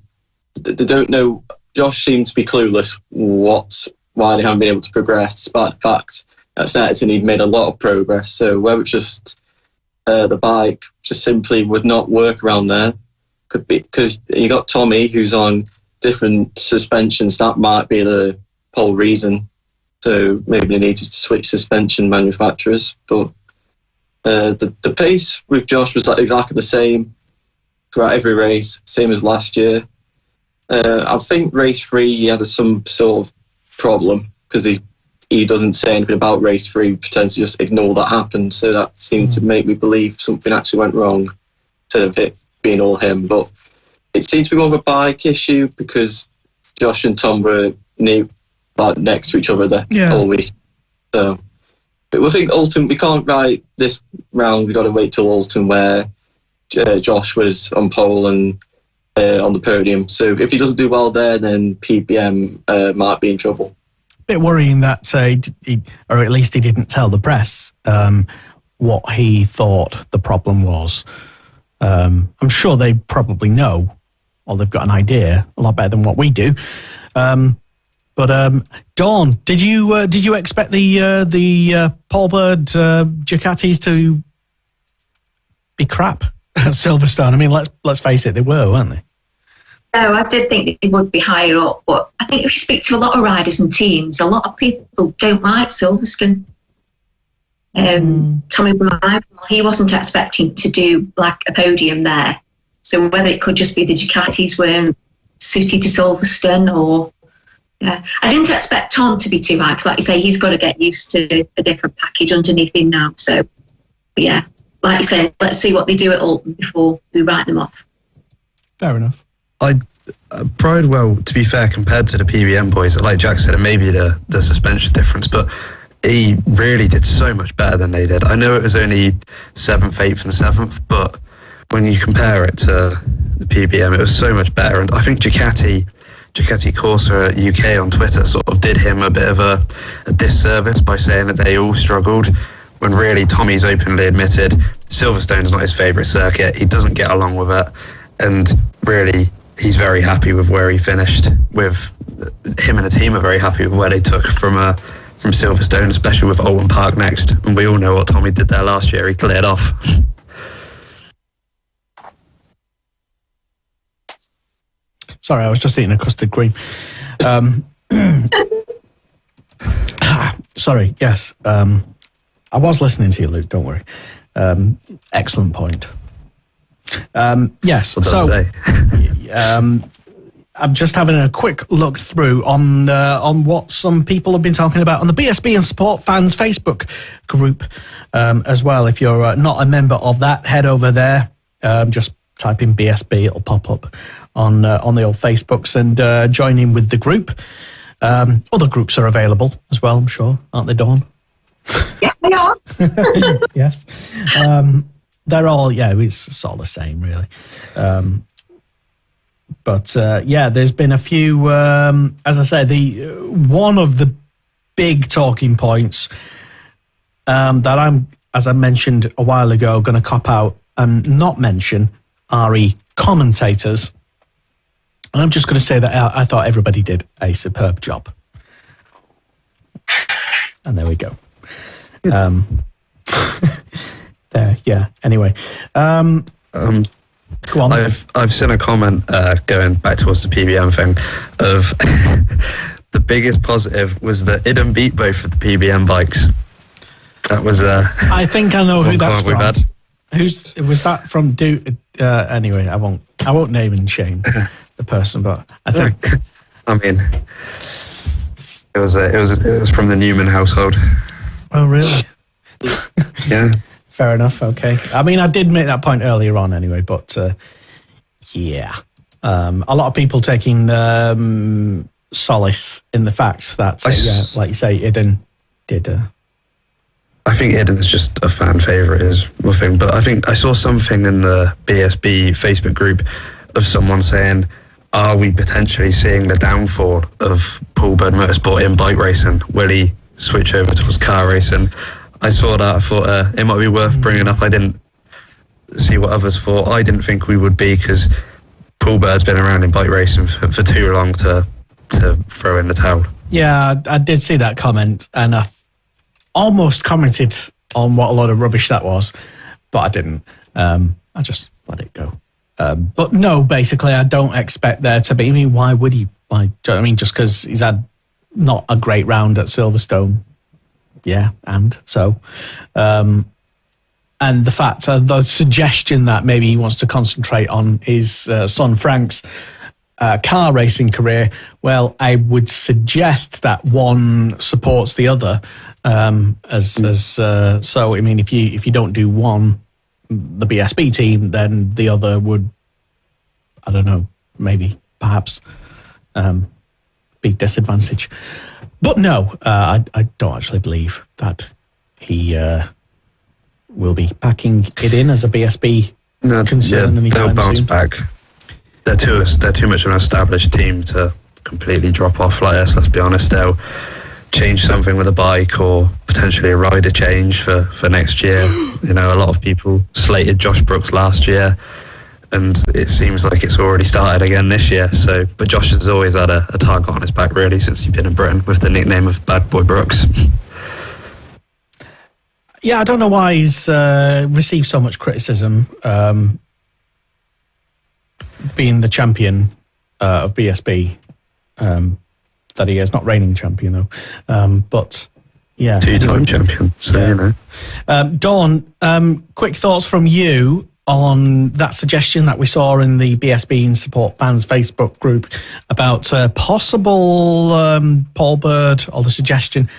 they don't know. Josh seems to be clueless why they haven't been able to progress, despite the fact that Saturday he'd made a lot of progress. So whether it's just the bike just simply would not work around there, could be because you got Tommy who's on different suspensions. That might be the whole reason. So maybe they needed to switch suspension manufacturers. But the pace with Josh was exactly the same throughout every race, same as last year. I think race 3 he had some sort of problem because he doesn't say anything about race 3, pretends to just ignore that happened. So that seemed to make me believe something actually went wrong instead of it being all him. But it seems to be more of a bike issue because Josh and Tom were next to each other the whole week. So but we think Alton, we can't write this round. We've got to wait till Alton where Josh was on pole and on the podium. So if he doesn't do well there, then PPM might be in trouble. Bit worrying that or at least he didn't tell the press what he thought the problem was. I'm sure they probably know, or they've got an idea a lot better than what we do. But Dawn, did you expect the Paul Bird Ducatis to be crap at Silverstone? I mean, let's face it, they were, weren't they? No, I did think they would be higher up, but I think if you speak to a lot of riders and teams, a lot of people don't like Silverstone. Tommy Bryan, he wasn't expecting to do like a podium there. So whether it could just be the Ducatis weren't suited to Silverstone or... Yeah, I didn't expect Tom to be too high because, like you say, he's got to get used to a different package underneath him now. So, but yeah, like you say, let's see what they do at Alton before we write them off. Fair enough. Bridewell, to be fair, compared to the PBM boys, like Jack said, it may be the suspension difference, but he really did so much better than they did. I know it was only 7th, 8th and 7th, but when you compare it to the PBM, it was so much better. And I think Ducati Corsa UK on Twitter sort of did him a bit of a disservice by saying that they all struggled, when really Tommy's openly admitted Silverstone's not his favourite circuit. He doesn't get along with it, and really he's very happy with where he finished. With him and the team are very happy with where they took from Silverstone, especially with Oldham Park next. And we all know what Tommy did there last year. He cleared off. Sorry, I was just eating a custard cream. Sorry, yes. I was listening to you, Luke, don't worry. Excellent point. Yes, so I'm just having a quick look through on what some people have been talking about on the BSB and Sport Fans Facebook group as well. If you're not a member of that, head over there. Just type in BSB, it'll pop up on the old Facebooks and join in with the group. Other groups are available as well, I'm sure, aren't they, Dawn? Yes, they are. Yes. They're all, it's all the same, really. But there's been a few, as I said, one of the big talking points that I'm, as I mentioned a while ago, going to cop out and not mention RE commentators. And I'm just going to say that I thought everybody did a superb job. And there we go. There, yeah. Anyway, go on. I've seen a comment going back towards the PBM thing of the biggest positive was that it didn't beat both of the PBM bikes. That was I think I know who that's from. Had. Was that from? Anyway, I won't name and shame the person, but I think. I mean, it was from the Newman household. Oh, really? Yeah. Fair enough. Okay. I mean, I did make that point earlier on, anyway. But yeah, a lot of people taking solace in the fact that, like you say, Iden did. I think Iden's just a fan favourite is one thing, but I think I saw something in the BSB Facebook group of someone saying, "Are we potentially seeing the downfall of Paul Bird Motorsport in bike racing? Will he switch over towards car racing?" I saw that. I thought it might be worth bringing up. I didn't see what others thought. I didn't think we would be because Paul Bird's been around in bike racing for too long to throw in the towel. Yeah, I did see that comment, and I almost commented on what a lot of rubbish that was, but I didn't. I just let it go. But no, basically, I don't expect there to be. I mean, why would he? Why? I mean, just because he's had not a great round at Silverstone. Yeah, and so, and the fact, the suggestion that maybe he wants to concentrate on his son Frank's car racing career. Well, I would suggest that one supports the other. So, I mean, if you don't do one, the BSB team, then the other would, I don't know, maybe, perhaps, be disadvantaged. But no, I don't actually believe that he will be packing it in as a BSB concern anytime they'll bounce soon. back. They're too much of an established team to completely drop off like us. Let's be honest. They'll change something with a bike or potentially a rider change for next year. You know, a lot of people slated Josh Brooks last year, and it seems like it's already started again this year. So, but Josh has always had a target on his back, really, since he's been in Britain with the nickname of Bad Boy Brooks. Yeah, I don't know why he's received so much criticism, being the champion of BSB, that he is. Not reigning champion, though. But, yeah. Two-time champion, so, yeah. You know. Dawn, quick thoughts from you on that suggestion that we saw in the BSB and Support Fans Facebook group about possible Paul Bird, or the suggestion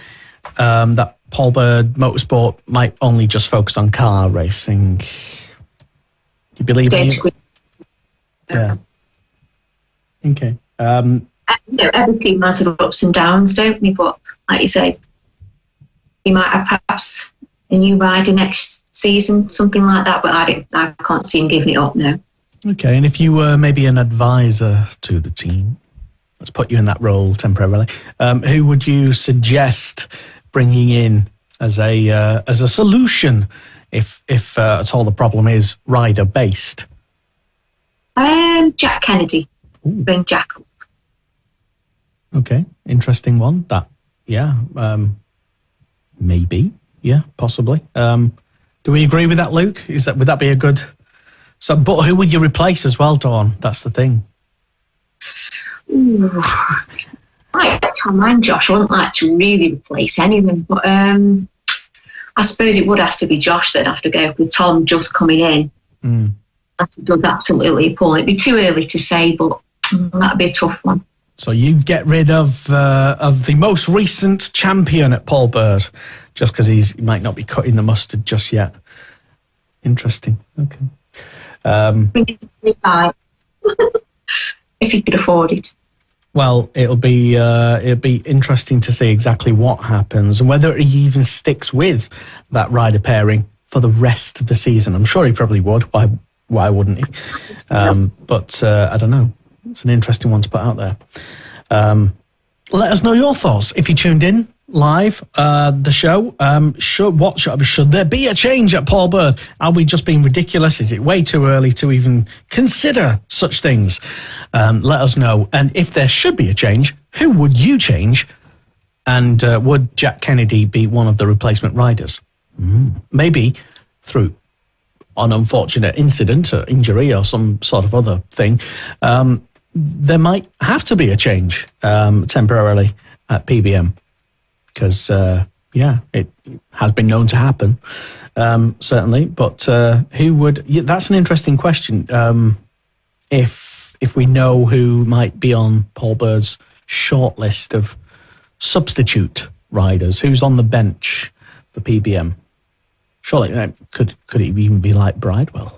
that Paul Bird Motorsport might only just focus on car racing. Do you believe in it? Yeah. Okay. Every team has their ups and downs, don't they? But like you say, you might have perhaps a new rider next season, something like that. But I can't see him giving it up now. Okay, and if you were maybe an advisor to the team, let's put you in that role temporarily. Who would you suggest bringing in as a solution if at all the problem is rider based? Jack Kennedy. Ooh. Bring Jack up. Okay, interesting one. That, yeah, maybe, yeah, possibly. Do we agree with that, Luke? Would that be a good? So, but who would you replace as well, Dawn? That's the thing. Ooh. I can't mind Josh. I wouldn't like to really replace anyone, but I suppose it would have to be Josh that'd have to go with Tom just coming in. That does absolutely pull. It'd be too early to say, but that'd be a tough one. So you get rid of the most recent champion at Paul Bird, just because he might not be cutting the mustard just yet. Interesting. Okay. If he could afford it. Well, it'll be interesting to see exactly what happens and whether he even sticks with that rider pairing for the rest of the season. I'm sure he probably would. Why wouldn't he? But I don't know. It's an interesting one to put out there. Let us know your thoughts if you tuned in live the show. Should there be a change at Paul Bird? Are we just being ridiculous? Is it way too early to even consider such things? Let us know. And if there should be a change, who would you change? And would Jack Kennedy be one of the replacement riders? Maybe through an unfortunate incident or injury or some sort of other thing. There might have to be a change temporarily at PBM. Because, it has been known to happen, certainly. But who would... that's an interesting question. If we know who might be on Paul Bird's short list of substitute riders, who's on the bench for PBM? Surely, could it even be like Bridewell?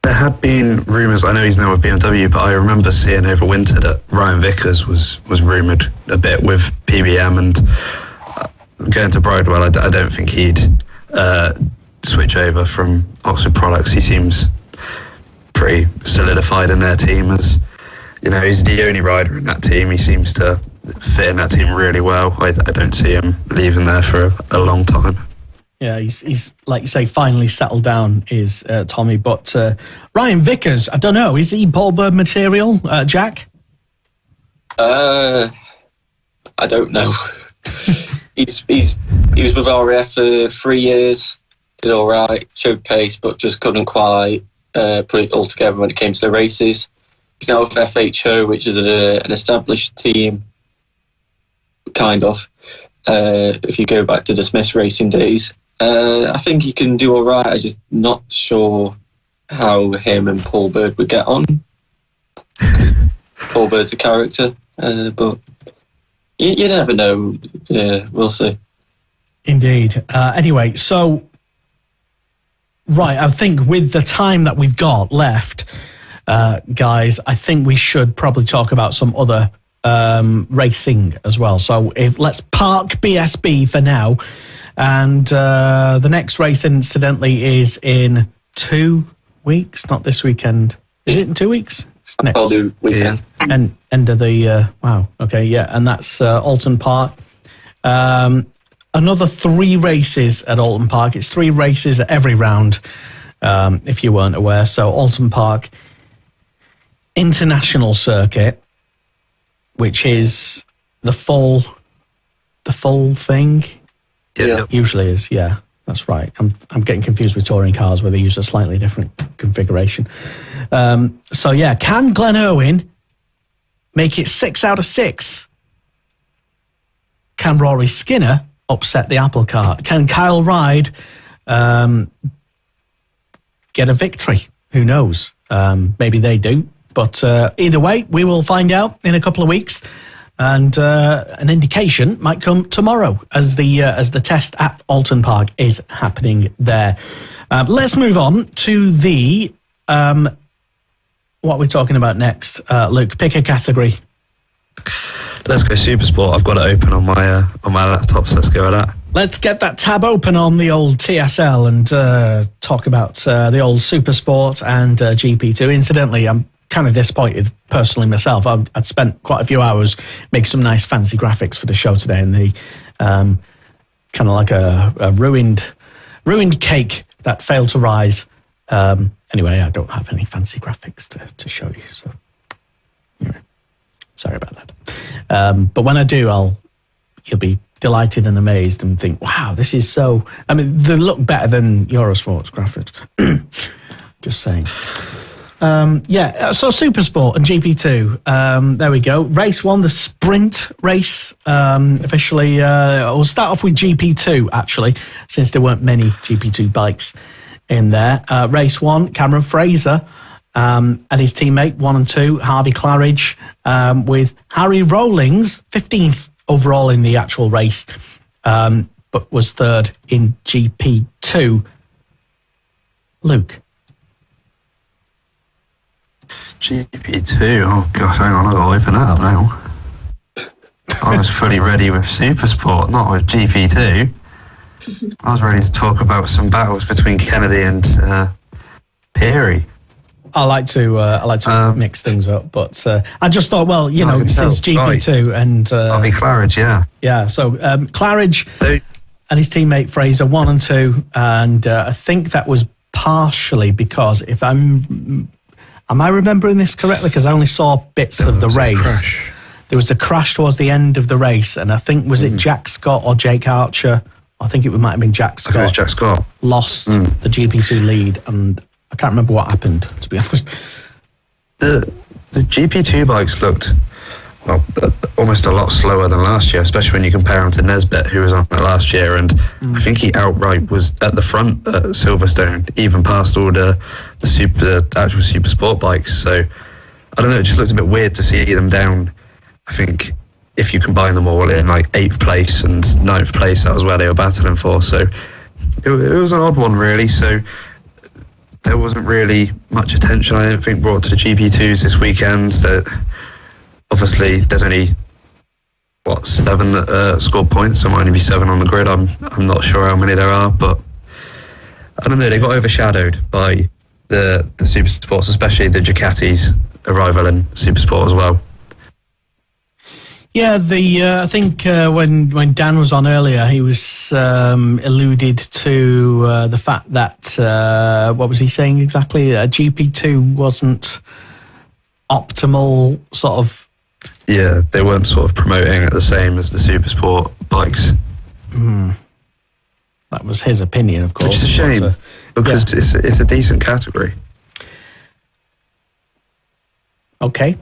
There had been rumours, I know he's now with BMW, but I remember seeing over winter that Ryan Vickers was rumoured a bit with PBM, and going to Bridewell, I don't think he'd switch over from Oxford Products. He seems pretty solidified in their team as, he's the only rider in that team. He seems to fit in that team really well. I don't see him leaving there for a long time. Yeah, he's like you say, finally settled down, is Tommy. But Ryan Vickers, I don't know, is he Paul Bird material, Jack? I don't know. He was with RAF for 3 years, did all right, showed pace, but just couldn't quite put it all together when it came to the races. He's now with FHO, which is an established team, kind of. If you go back to the Smiths racing days. I think he can do all right. I'm just not sure how him and Paul Bird would get on. Paul Bird's a character, but you never know. Yeah, we'll see. Indeed. Anyway, so, right, I think with the time that we've got left, guys, I think we should probably talk about some other racing as well. So let's park BSB for now. And the next race, incidentally, is in 2 weeks, not this weekend. Is it in 2 weeks? Next. I'll do weekend. And end of the, wow, okay, yeah. And that's Alton Park. Another 3 races at Alton Park. It's 3 races at every round, if you weren't aware. So Alton Park International Circuit, which is the full thing. Yeah. Usually is, yeah, that's right. I'm getting confused with touring cars where they use a slightly different configuration. So yeah, can Glenn Irwin make it 6 out of 6? Can Rory Skinner upset the apple cart? Can Kyle Ryde get a victory? Who knows? Maybe they do. But either way, we will find out in a couple of weeks. And an indication might come tomorrow as the test at Alton Park is happening there. Let's move on to the what are we talking about next? Luke, pick a category. Let's go Supersport. I've got it open on my laptop, so let's go with that. Let's get that tab open on the old TSL and talk about the old Supersport and GP2. Incidentally, I'm kind of disappointed personally myself. I'd spent quite a few hours making some nice fancy graphics for the show today, and the kind of like a ruined cake that failed to rise. Anyway, I don't have any fancy graphics to show you, so anyway, sorry about that. But when I do, you'll be delighted and amazed and think, wow, this is so... I mean, they look better than Eurosport's graphics. Just saying. So Supersport and GP2, there we go. Race 1, the sprint race, officially. We'll start off with GP2, actually, since there weren't many GP2 bikes in there. Race 1, Cameron Fraser and his teammate, 1 and 2, Harvey Claridge, with Harry Rowlings, 15th overall in the actual race, but was 3rd in GP2. Luke. GP2, oh gosh, hang on, I've got to open that up now. I was fully ready with Supersport, not with GP2. I was ready to talk about some battles between Kennedy and Peary. I like to mix things up, but I just thought, well, this is GP2 and I'll be Claridge, yeah. Yeah, so Claridge and his teammate Fraser 1 and 2, and I think that was partially because am I remembering this correctly? Because I only saw bits of the race. There was a crash towards the end of the race, and I think was it Jack Scott or Jake Archer? I think it might have been Jack Scott. I think it was Jack Scott. Lost the GP2 lead, and I can't remember what happened, to be honest. The GP2 bikes looked almost a lot slower than last year, especially when you compare them to Nesbitt, who was on it last year, and I think he outright was at the front at Silverstone, even past all the actual Supersport bikes. So I don't know, it just looked a bit weird to see them down. I think if you combine them all in like 8th place and 9th place, that was where they were battling for. So it was an odd one, really. So there wasn't really much attention, I don't think, brought to the GP2s this weekend. That obviously there's only 7 scored points. There might only be 7 on the grid. I'm not sure how many there are, but I don't know. They got overshadowed by the Supersports, especially the Ducati's arrival in Supersport as well. Yeah, I think when Dan was on earlier, he was alluded to the fact that what was he saying exactly? GP2 wasn't optimal, sort of. Yeah, they weren't sort of promoting it the same as the Supersport bikes. That was his opinion, of course. Which is a shame because it's a decent category. Okay.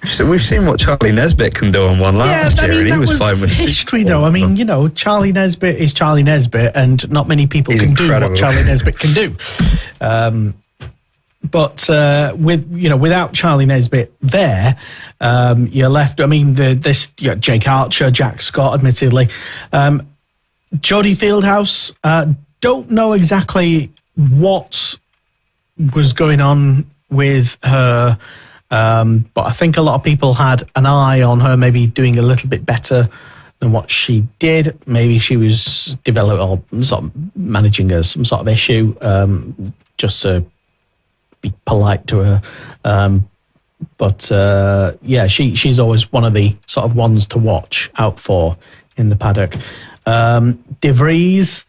So we've seen what Charlie Nesbitt can do on one last year, and he was fine with history, though. I mean, Charlie Nesbitt is Charlie Nesbitt, and not many people can do what Charlie Nesbitt can do. But without Charlie Nesbitt there, you're left. I mean, Jake Archer, Jack Scott, admittedly, Jodie Fieldhouse. Don't know exactly what was going on with her. But I think a lot of people had an eye on her maybe doing a little bit better than what she did. Maybe she was developing or sort of managing some sort of issue, just to be polite to her. But she's always one of the sort of ones to watch out for in the paddock. De Vries,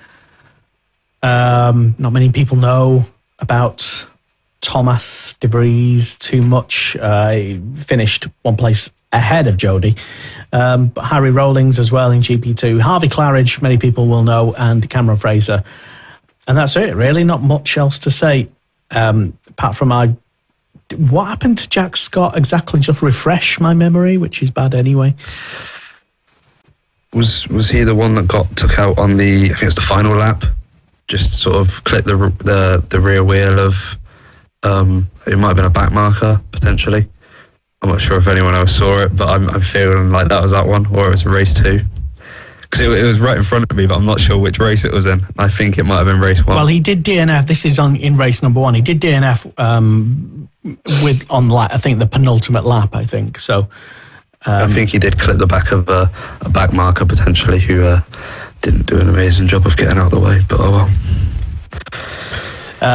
not many people know about Thomas De Vries too much. He finished one place ahead of Jodie. But Harry Rawlings as well in GP2. Harvey Claridge, many people will know, and Cameron Fraser. And that's it, really. Not much else to say. Apart from what happened to Jack Scott exactly? Just refresh my memory, which is bad anyway. Was he the one that got took out on I think it's the final lap? Just sort of clipped the rear wheel of... it might have been a back marker, potentially. I'm not sure if anyone else saw it, but I'm feeling like that was that one, or it was race 2. Because it was right in front of me, but I'm not sure which race it was in. I think it might have been race 1. Well, he did DNF. This is in race number 1. He did DNF I think the penultimate lap, I think. So I think he did clip the back of a back marker, potentially, who didn't do an amazing job of getting out of the way, but oh well.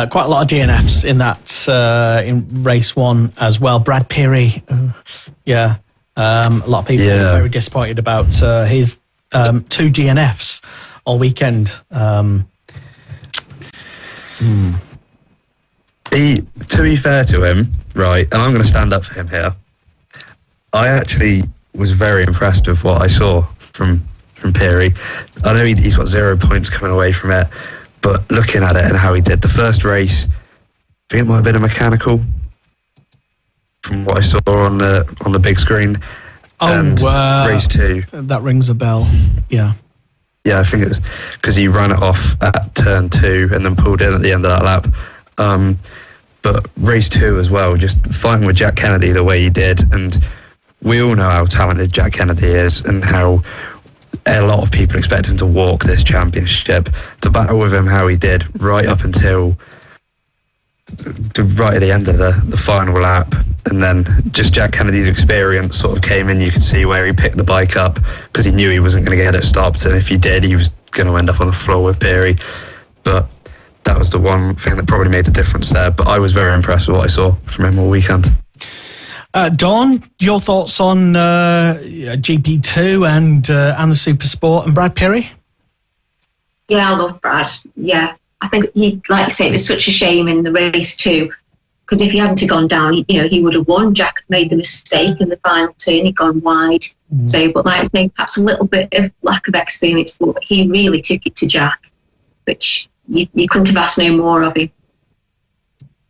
Quite a lot of DNFs in that in race 1 as well. Brad Peary, a lot of people were very disappointed about his 2 DNFs all weekend. To be fair to him, right, and I'm going to stand up for him here, I actually was very impressed with what I saw from Peary. I know he's got 0 points coming away from it, but looking at it and how he did the first race, I think it might have been a mechanical from what I saw on the big screen. And race 2. That rings a bell. Yeah. Yeah, I think it was because he ran it off at turn 2 and then pulled in at the end of that lap. But race 2 as well, just fighting with Jack Kennedy the way he did. And we all know how talented Jack Kennedy is and how a lot of people expect him to walk this championship. To battle with him how he did right up until right at the end of the final lap, and then just Jack Kennedy's experience sort of came in. You could see where he picked the bike up because he knew he wasn't going to get it stopped, and if he did, he was going to end up on the floor with Peary. But that was the one thing that probably made the difference there. But I was very impressed with what I saw from him all weekend. Dawn, your thoughts on GP2 and the Supersport and Brad Pirri? Yeah, I love Brad. Yeah, I think he, like you say, it was such a shame in the race too, because if he hadn't have gone down, he would have won. Jack made the mistake in the final turn; he'd gone wide. So, but like I say, perhaps a little bit of lack of experience, but he really took it to Jack, which you couldn't have asked no more of him.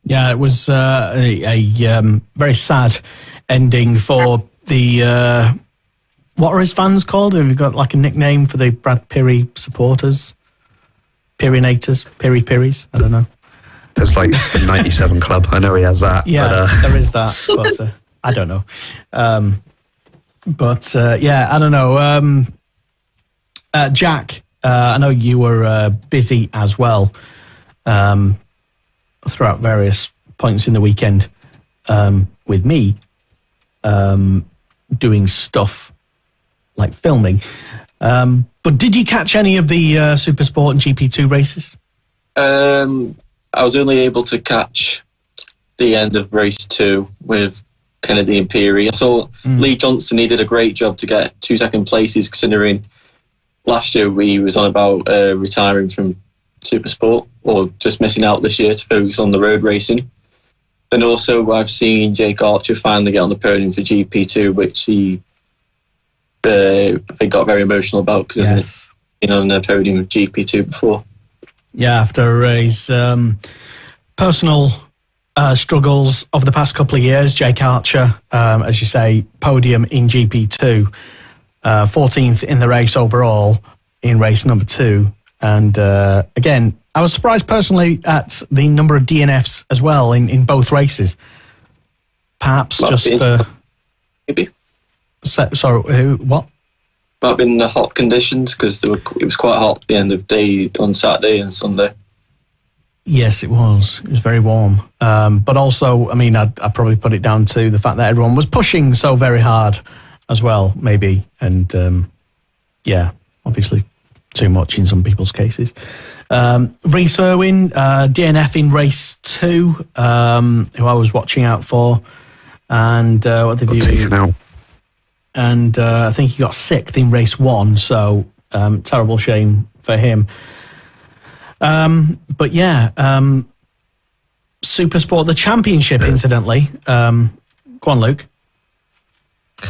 Yeah, it was a very sad ending for the. What are his fans called? Have you got like a nickname for the Brad Pirri supporters? Pirrinators? Pirris? I don't know. There's like the 97 Club. I know he has that. Yeah, but, there is that. But I don't know. Yeah, I don't know. Jack, I know you were busy as well throughout various points in the weekend with me doing stuff like filming. But did you catch any of the Supersport and GP2 races? I was only able to catch the end of race 2 with Kennedy and Pirri. I saw Lee Johnson, he did a great job to get 2 second places, considering last year he was on about retiring from Supersport or just missing out this year to focus on the road racing. Then also I've seen Jake Archer finally get on the podium for GP2, which he I think got very emotional about because he's been on the podium of GP2 before. Yeah, after his personal struggles over the past couple of years, Jake Archer, as you say, podium in GP2, 14th in the race overall in race number 2. And again, I was surprised personally at the number of DNFs as well in both races. Perhaps maybe. Sorry, who? What? Might have been the hot conditions because it was quite hot at the end of the day on Saturday and Sunday. Yes, it was. It was very warm. But also, I mean, I'd probably put it down to the fact that everyone was pushing so very hard as well, maybe. And yeah, obviously too much in some people's cases. Rhys Irwin, DNF in race 2, who I was watching out for. And what did he do? And I think he got 6th in race 1, so terrible shame for him. But yeah, Supersport, the championship, incidentally. Go on, Luke.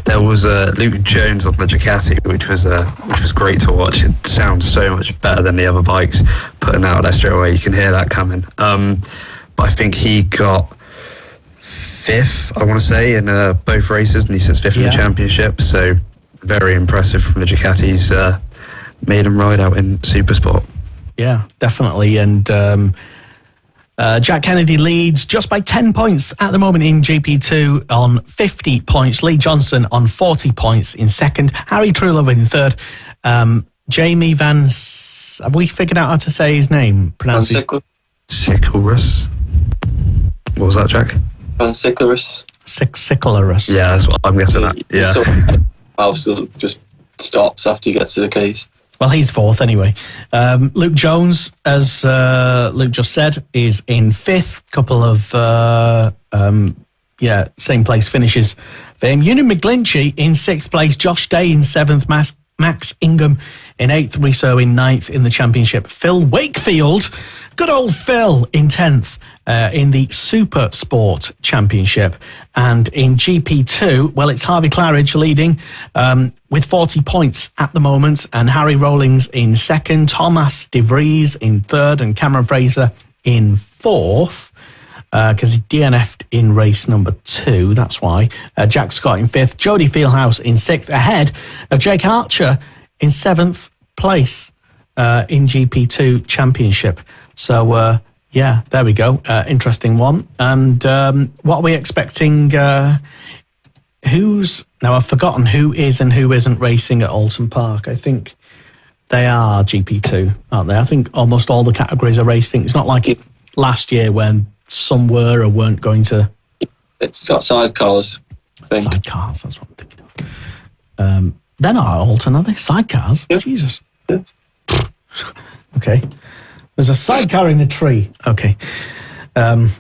There was Luke Jones on the Ducati, which was great to watch. It sounds so much better than the other bikes putting out there straight away. You can hear that coming. But I think he got 5th, I want to say, in both races, and he sits 5th in the championship. So very impressive from the Ducatis. Made him ride out in Supersport. Yeah, definitely. And Jack Kennedy leads just by 10 points at the moment in GP2 on 50 points. Lee Johnson on 40 points in second. Harry Truelove in third. Jamie have we figured out how to say his name? Pronounce Sicklerus. What was that, Jack? Sicklerus. Sicklerus. Yeah, that's what I'm guessing that. Yeah. Also just stops after you get to the case. Well, he's 4th anyway. Luke Jones, as Luke just said, is in 5th. Couple of, same place finishes for him. Ewan McGlinchey in 6th place. Josh Day in 7th. Max Ingham in 8th. Rhys Irwin 9th in the championship. Phil Wakefield, good old Phil, in 10th in the Supersport Championship. And in GP2, well, it's Harvey Claridge leading with 40 points at the moment, and Harry Rawlings in 2nd, Thomas De Vries in 3rd, and Cameron Fraser in 4th. Because he DNF'd in race number 2, that's why. Jack Scott in 5th, Jody Fieldhouse in 6th, ahead of Jake Archer in 7th place in GP2 Championship. So, there we go. Interesting one. And what are we expecting? Now, I've forgotten who is and who isn't racing at Alton Park. I think they are GP2, aren't they? I think almost all the categories are racing. It's not like it last year when some were or weren't going to. It's got sidecars, I think. Sidecars, that's what I'm thinking of. They're not Alton, are they? Sidecars? Yeah. Jesus. Yeah. Okay. There's a sidecar in the tree. Okay. Fair enough.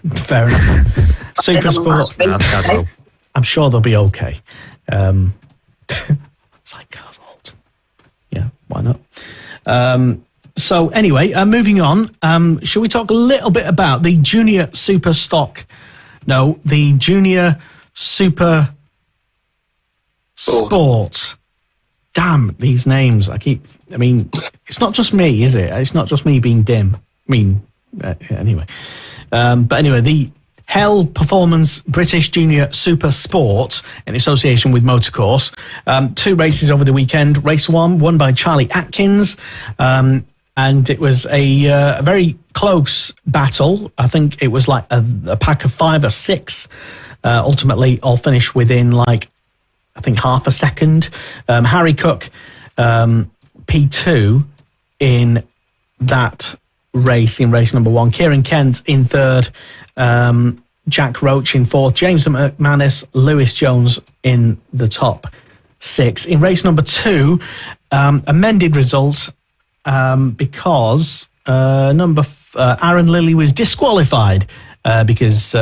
Supersport. I'm sure they'll be okay. Sidecars old. Yeah, why not? So anyway, moving on. Shall we talk a little bit about the Junior Superstock? No, the Junior Super Sport. Damn, these names. I mean, it's not just me, is it? It's not just me being dim. I mean, anyway. But anyway, the Hell Performance British Junior Super Sport in association with Motorcourse. 2 races over the weekend. Race 1 won by Charlie Atkins. And it was a very close battle. I think it was like a pack of 5 or 6. Ultimately, all finished within I think half a second. Harry Cook, P2 in that race, in race number 1. Kieran Kent in 3rd. Jack Roach in 4th. James McManus, Lewis Jones in the top 6. In race number 2, amended results because Aaron Lilly was disqualified because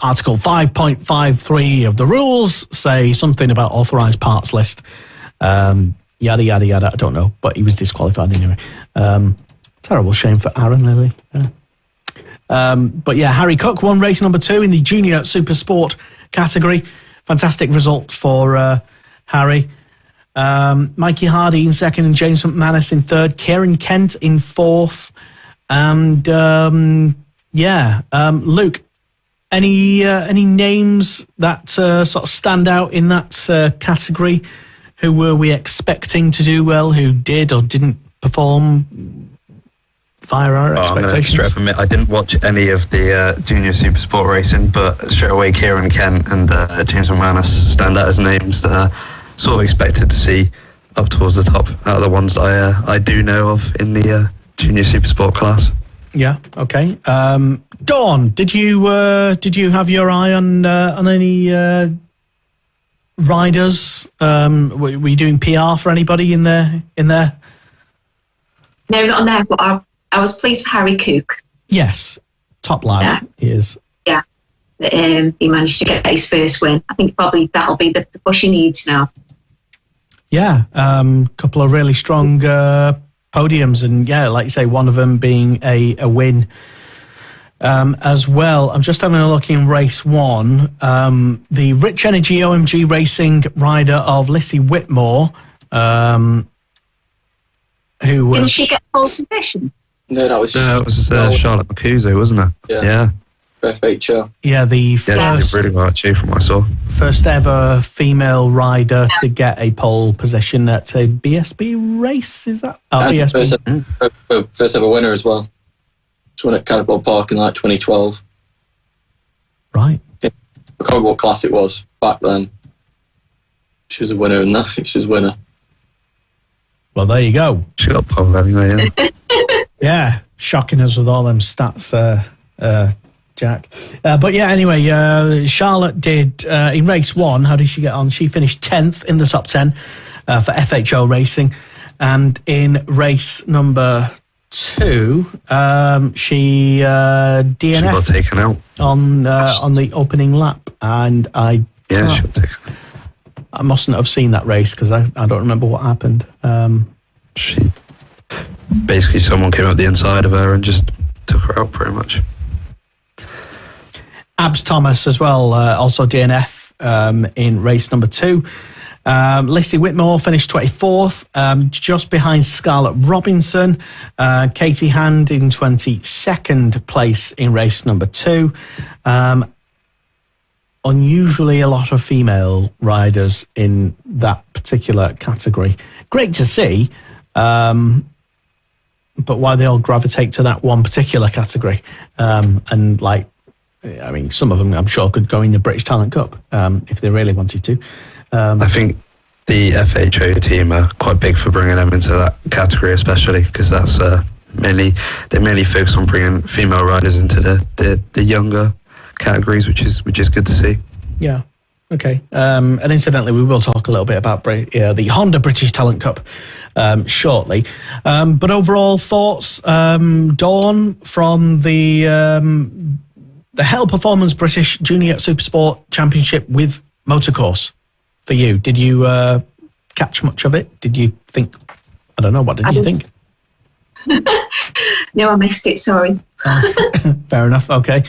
Article 5.53 of the rules say something about authorised parts list. Yada, yada, yada. I don't know, but he was disqualified anyway. Terrible shame for Aaron Lilly. But yeah, Harry Cook won race number 2 in the Junior Super Sport category. Fantastic result for Harry. Mikey Hardy in 2nd and James McManus in 3rd. Kieran Kent in 4th. And Luke, any names that sort of stand out in that category? Who were we expecting to do well? Who did or didn't perform via our expectations? Straight up admit, I didn't watch any of the Junior Super Sport racing, but straight away Kieran Kent and James McManus stand out as names that are sort of expected to see up towards the top out of the ones that I do know of in the Junior Super Sport class. Yeah. Okay. Dawn, did you have your eye on any riders? Were you doing PR for anybody in there? No, not on there. But I was pleased for Harry Cook. Yes, top lad. Yeah. He is. Yeah. He managed to get his first win. I think probably that'll be the push he needs now. Yeah. Couple of really strong podiums, and yeah, like you say, one of them being a win as well. I'm just having a look in race 1. The Rich Energy OMG Racing rider of Lissy Whitmore, who was... Didn't she get pole position? No, that was Charlotte Macuso, wasn't it? Yeah. Perfect show. Yeah, she did really well actually from what I saw. First ever female rider to get a pole position at a BSB race, is that? BSB. First ever winner as well. She won at Cannonball Park in 2012. Right. Yeah. I can't remember what class it was back then. She was a winner in that. She was a winner. Well, there you go. She got pole anyway, yeah. Yeah, shocking us with all them stats, Jack. But yeah, anyway, Charlotte did, in race 1, how did she get on? She finished 10th in the top 10 for FHO Racing. And in race number 2, she DNF'd. She got taken out. On the opening lap. And I mustn't have seen that race because I don't remember what happened. Basically, someone came up the inside of her and just took her out pretty much. Abs Thomas as well, also DNF in race number 2. Lissy Whitmore finished 24th, just behind Scarlett Robinson. Katie Hand in 22nd place in race number 2. Unusually a lot of female riders in that particular category. Great to see, but why they all gravitate to that one particular category. And some of them I'm sure could go in the British Talent Cup if they really wanted to. I think the FHO team are quite big for bringing them into that category, especially because that's they mainly focus on bringing female riders into the younger categories, which is good to see. Yeah. Okay. And incidentally, we will talk a little bit about the Honda British Talent Cup shortly. But overall thoughts, Dawn, from the Hell Performance British Junior Supersport Championship with Motorcourse for you. Did you catch much of it? Did you think, I don't know, what did you think? No, I missed it, sorry. Fair enough, okay.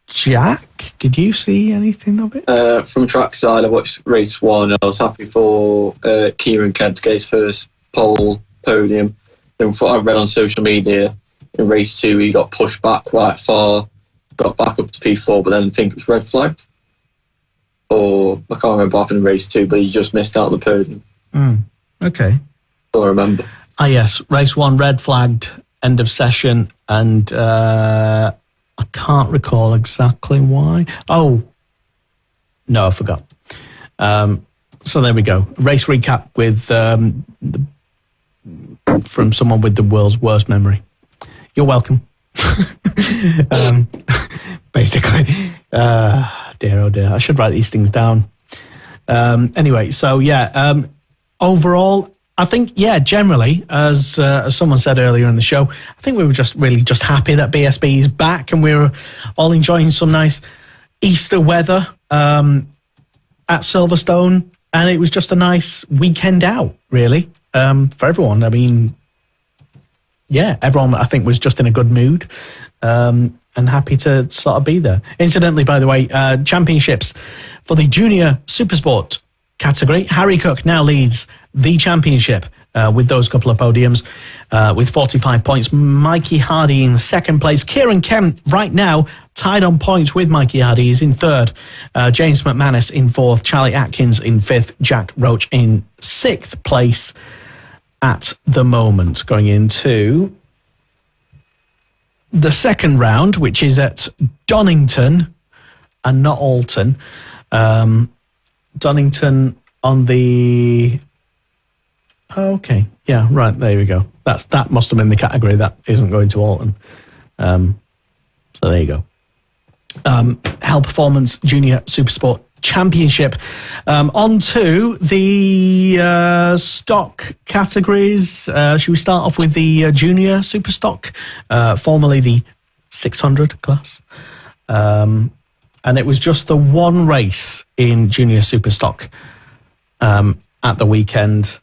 Jack, did you see anything of it? From trackside, I watched race 1. I was happy for Kieran Kent to get his first pole podium. Then from what I read on social media, in race 2 he got pushed back quite far, got back up to P4, but then I think it was red flagged. Or I can't remember what happened in race 2, but he just missed out on the podium. Okay. I remember. Ah, yes, race 1 red flagged, end of session, and I can't recall exactly why. Oh, no, I forgot. So there we go. Race recap with from someone with the world's worst memory. You're welcome. Basically, dear oh dear, I should write these things down. Anyway, so yeah, overall, I think, yeah, generally, as someone said earlier in the show, I think we were just really happy that BSB is back, and we were all enjoying some nice Easter weather at Silverstone, and it was just a nice weekend out, really, for everyone. I mean, yeah, everyone, I think, was just in a good mood and happy to sort of be there. Incidentally, by the way, championships for the Junior Supersport category, Harry Cook now leads the championship with those couple of podiums with 45 points. Mikey Hardy in second place. Kieran Kemp right now tied on points with Mikey Hardy. He's in third. James McManus in fourth. Charlie Atkins in fifth. Jack Roach in sixth place at the moment. Going into the second round, which is at Donington and not Alton. Donington on the... Okay, yeah, right, there we go. That must have been the category that isn't going to Alton. So there you go. Hell Performance Junior Supersport Championship. On to the stock categories. Should we start off with the Junior Superstock, formerly the 600 class? And it was just the one race in Junior Superstock at the weekend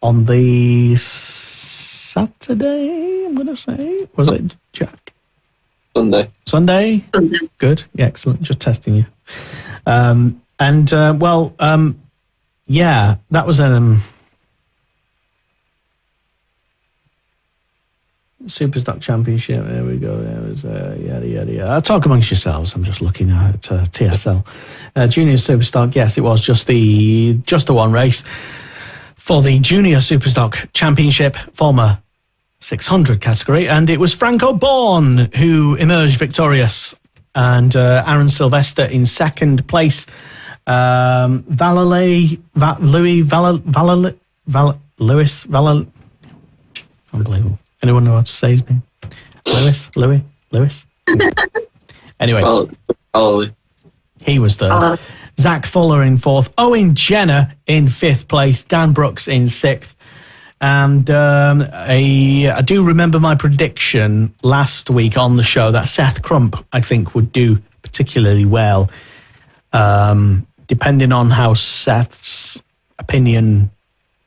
on the Saturday, I'm going to say. Was it, Jack? Sunday. Sunday. Good. Yeah, excellent. Just testing you. Yeah, that was Superstock Championship. There we go. There was yada yada yada. Talk amongst yourselves. I'm just looking at TSL Junior Superstock. Yes, it was just the one race for the Junior Superstock Championship, former 600 category, and it was Franco Born who emerged victorious, and Aaron Sylvester in second place. Lewis. Unbelievable. Anyone know how to say his name? Lewis? Anyway. He was third. Zach Fuller in fourth. Owen Jenner in fifth place. Dan Brooks in sixth. And I do remember my prediction last week on the show that Seth Crump, I think, would do particularly well. Depending on how Seth's opinion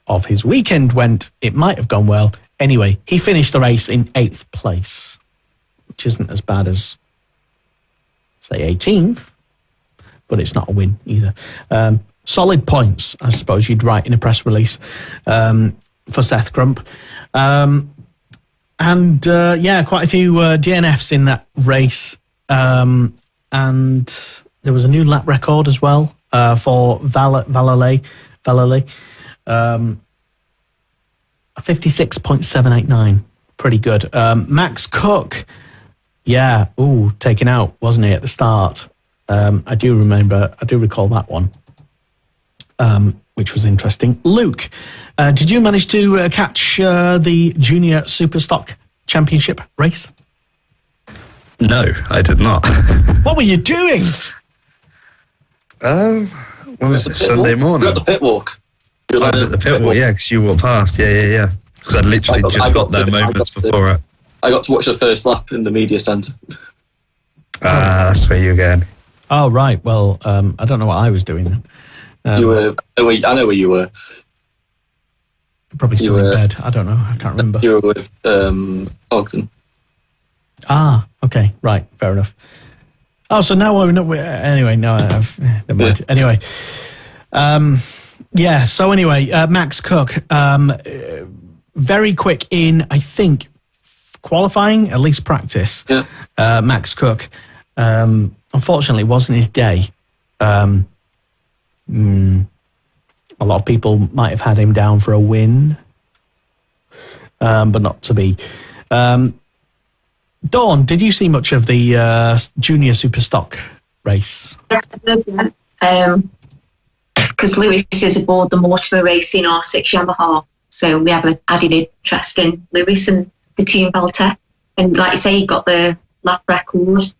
of his weekend went, it might have gone well. Anyway, he finished the race in 8th place, which isn't as bad as, say, 18th, but it's not a win either. Solid points, I suppose you'd write in a press release for Seth Crump. Quite a few DNFs in that race. And there was a new lap record as well for Valale. 56.789. Pretty good. Max Cook, taken out, wasn't he, at the start? I do recall that one, which was interesting. Luke, did you manage to catch the Junior Superstock Championship race? No, I did not. What were you doing? When was it? Sunday morning? You got the pit walk. I was at the pit walk, yeah, because you walked past. Yeah. Because I literally just got there moments before it. I got to watch the first lap in the media centre. That's where you're going. Oh, right. Well, I don't know what I was doing then. You were. I know where you were. Probably still in bed. I don't know. I can't remember. You were with Ogden. Okay. Right. Fair enough. Oh, so now we're not. Anyway, no, I've never mind. Anyway, yeah. So anyway, Max Cook, very quick in, I think, qualifying, at least practice. Yeah. Max Cook, unfortunately, wasn't his day. A lot of people might have had him down for a win, but not to be. Dawn, did you see much of the Junior Superstock race? Because Lewis is aboard the Mortimer Racing R6 Yamaha, so we have an added interest in Lewis and the team Belter. And like you say, he got the lap record.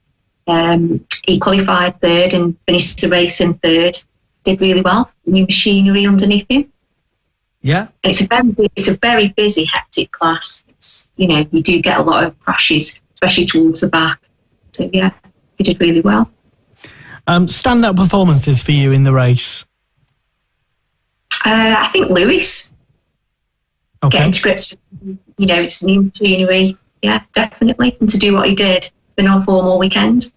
He qualified third and finished the race in third. Did really well. New machinery underneath him. Yeah. And it's a very busy, hectic class. It's, you do get a lot of crashes, especially towards the back. So yeah, he did really well. Standout performances for you in the race? I think Lewis. Okay. Getting to grips with, it's new machinery. Yeah, definitely. And to do what he did, been on form all weekend.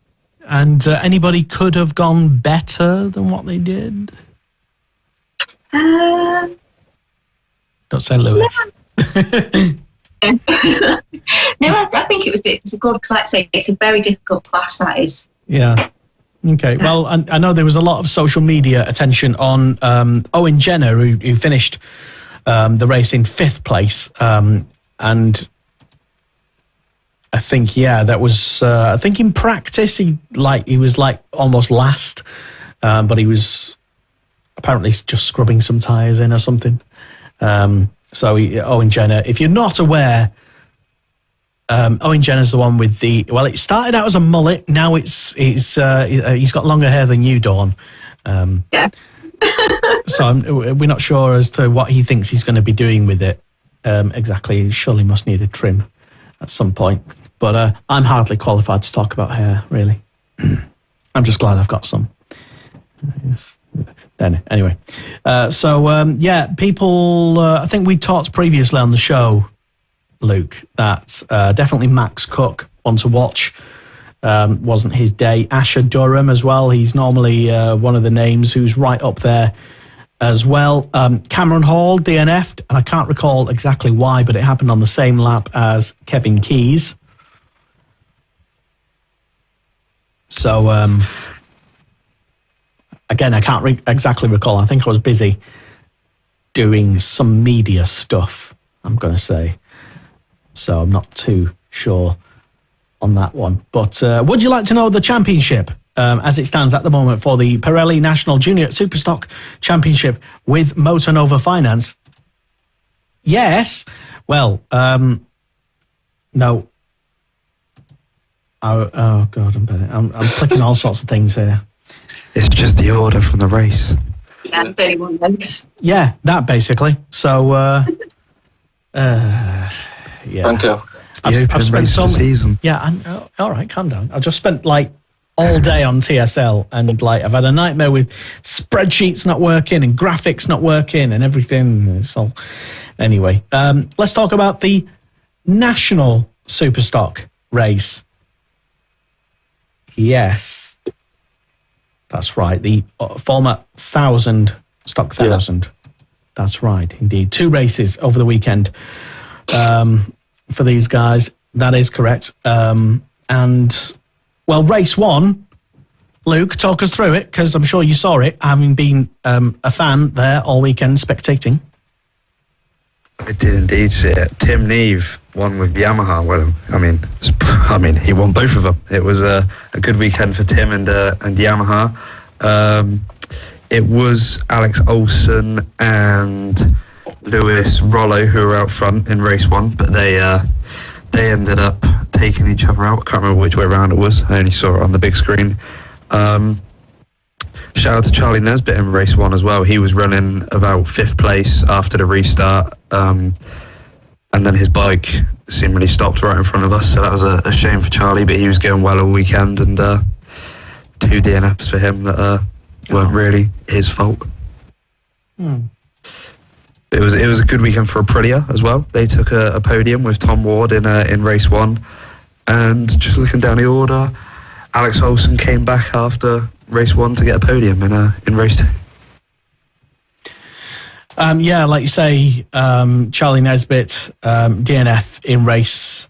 And anybody could have gone better than what they did? Don't say Lewis. No, I think it was a good, like I say, it's a very difficult class, that is. Yeah. Okay. Well, I know there was a lot of social media attention on Owen Jenner, who finished the race in 5th place. And I think, that was, I think in practice, he was almost last, but he was apparently just scrubbing some tyres in or something. So Owen Jenner, if you're not aware, Owen Jenner's the one with it started out as a mullet. Now he's got longer hair than you, Dawn. Yeah. So we're not sure as to what he thinks he's going to be doing with it exactly. He surely must need a trim at some point. But I'm hardly qualified to talk about hair, really. I'm just glad I've got some. Anyway, people, I think we talked previously on the show, Luke, that definitely Max Cook, one to watch, wasn't his day. Asher Durham as well, he's normally one of the names who's right up there as well. Cameron Hall, DNF'd, and I can't recall exactly why, but it happened on the same lap as Kevin Keyes. So, again, I can't exactly recall. I think I was busy doing some media stuff, I'm going to say. So I'm not too sure on that one. But would you like to know the championship as it stands at the moment for the Pirelli National Junior Superstock Championship with Motor Nova Finance? Yes. Well, no. Oh God, I'm clicking all sorts of things here. It's just the order from the race. Yeah, 31 legs. Yeah, that basically. So, yeah. Franco. I've spent so many season. Yeah, all right, calm down. I just spent all day on TSL, and I've had a nightmare with spreadsheets not working and graphics not working and everything. So, anyway, let's talk about the National Superstock race. Yes, that's right. The former 1000 stock 1000. Yeah. That's right, indeed. 2 races over the weekend for these guys. That is correct. And, well, race 1, Luke, talk us through it, because I'm sure you saw it, having been a fan there all weekend spectating. I did indeed see it. Tim Neve won with Yamaha. Well, I mean, he won both of them. It was a good weekend for Tim and Yamaha. It was Alex Olsen and Lewis Rollo who were out front in race 1, but they ended up taking each other out. I can't remember which way around it was. I only saw it on the big screen. shout out to Charlie Nesbitt in race 1 as well. He was running about 5th place after the restart, and then his bike seemingly stopped right in front of us, so that was a shame for Charlie, but he was going well all weekend, and 2 DNFs for him that weren't really his fault. It was a good weekend for Aprilia as well. They took a podium with Tom Ward in race 1, and just looking down the order, Alex Olsen came back after race 1 to get a podium in race 2. Yeah, like you say, Charlie Nesbitt, DNF in race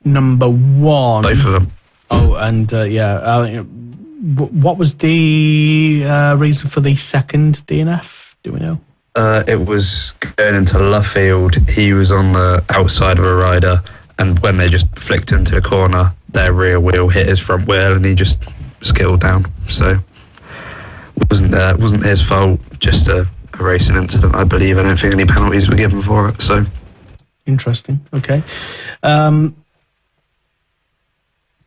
number 1. Both of them. Oh, and what was the reason for the second DNF? Do we know? It was going into Luffield. He was on the outside of a rider, and when they just flicked into a corner, their rear wheel hit his front wheel, and he just skittled down. So it wasn't his fault, just a racing incident, I believe. I don't think any penalties were given for it. So interesting. Okay.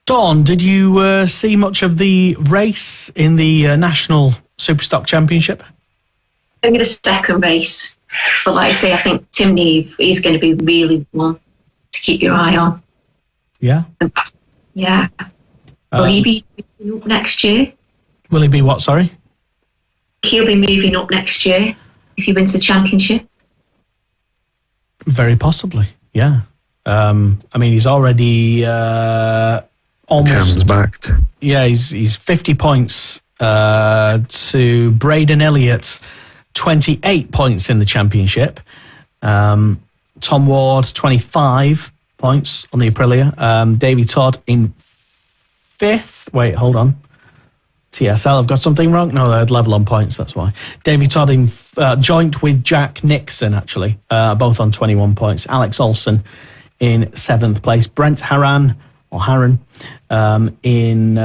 Dawn, did you see much of the race in the National Superstock Championship? I think the second race, but like I say, I think Tim Neve is going to be really one to keep your eye on. Yeah? Yeah. Will he be moving up next year? Will he be what, sorry? He'll be moving up next year if he wins the championship. Very possibly, yeah. I mean, he's already almost... Cam's backed. Yeah, he's 50 points to Braden Elliott's 28 points in the championship. Tom Ward, 25 points on the Aprilia. Davey Todd in 5th. Wait, hold on. TSL, I've got something wrong? No, they're level on points, that's why. Davey Todd in joint with Jack Nixon, actually, both on 21 points. Alex Olsen in 7th place. Brent Harran in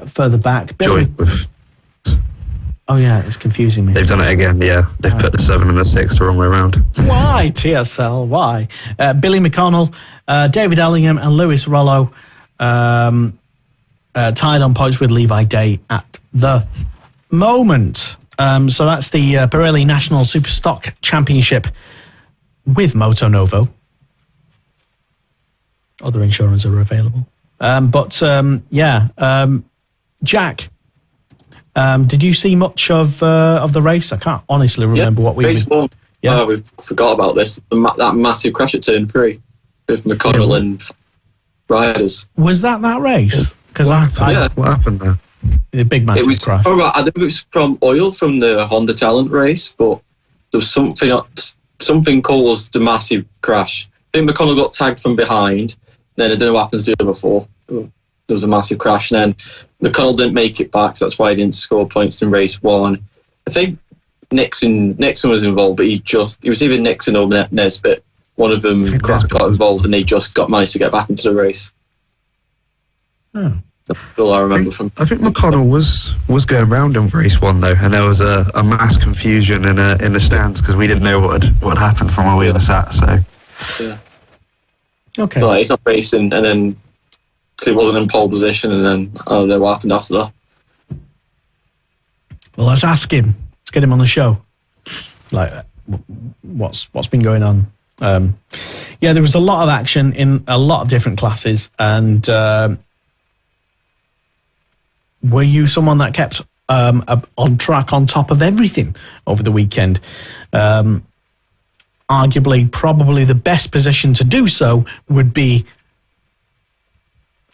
further back. Joint with... Oh, yeah, it's confusing me. They've done it again, yeah. They've put the 7 and the 6 the wrong way around. Why, TSL? Why? Billy McConnell, David Ellingham and Lewis Rollo tied on points with Levi Day at the moment. So that's the Pirelli National Superstock Championship with Moto Novo. Other insurance are available. Jack, did you see much of the race? I can't honestly remember what we... Race 1. Yeah, we forgot about this. That massive crash at turn 3 with McConnell and riders. Was that race? Because what happened there? The big massive crash. I don't know if it was from oil from the Honda Talent race, but there was something caused the massive crash. I think McConnell got tagged from behind. Then I don't know what happens to the other 4. There was a massive crash, and then McConnell didn't make it back, so that's why he didn't score points in race 1. I think Nixon was involved, but he was either Nixon or Nesbitt. One of them got involved, and they just managed to get back into the race. Oh. That's all I remember from. I think McConnell was going round in race 1 though, and there was a mass confusion in the stands because we didn't know what had happened from where we were sat. So yeah, okay. So he's not racing, and then he wasn't in pole position, and then I don't know what happened after that. Well, let's ask him. Let's get him on the show. Like, what's been going on? Yeah, there was a lot of action in a lot of different classes, and were you someone that kept on track, on top of everything over the weekend? Arguably, probably the best position to do so would be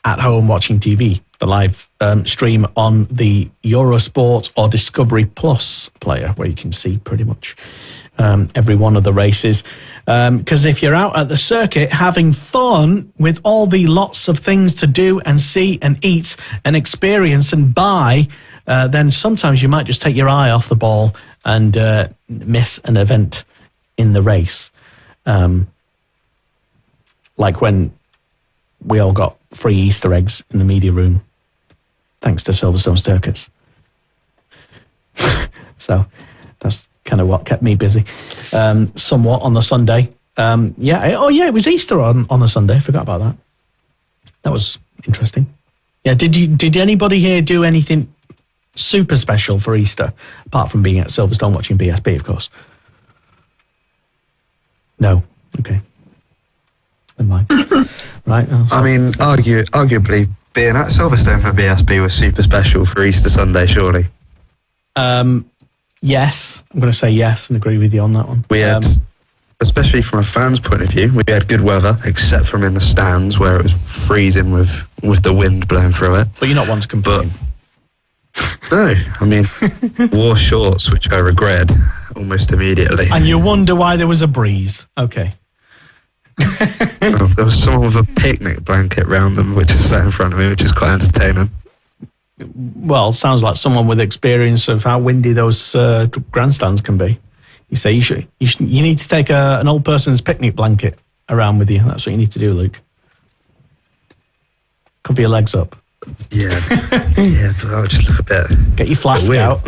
at home watching TV, the live stream on the Eurosport or Discovery Plus player, where you can see pretty much every one of the races. Because if you're out at the circuit having fun with all the lots of things to do and see and eat and experience and buy, then sometimes you might just take your eye off the ball and miss an event in the race. Like when we all got free Easter eggs in the media room, thanks to Silverstone Circuits. So that's kind of what kept me busy somewhat on the Sunday. It was Easter on the Sunday. Forgot about that. That was interesting. Yeah, did anybody here do anything super special for Easter, apart from being at Silverstone watching BSB, of course? No. Okay. Never mind. Right. I mean, arguably, being at Silverstone for BSB was super special for Easter Sunday, surely. Yes. I'm going to say yes and agree with you on that one. We had, especially from a fan's point of view, we had good weather, except from in the stands where it was freezing with the wind blowing through it. But you're not one to complain. No, I mean, wore shorts, which I regret almost immediately. And you wonder why there was a breeze. Okay. There was someone with a picnic blanket round them, which is sat in front of me, which is quite entertaining. Well, sounds like someone with experience of how windy those grandstands can be. You say you need to take an old person's picnic blanket around with you. That's what you need to do, Luke. Cover your legs up. Yeah, but I'll just look a bit. Get your flask weird, out.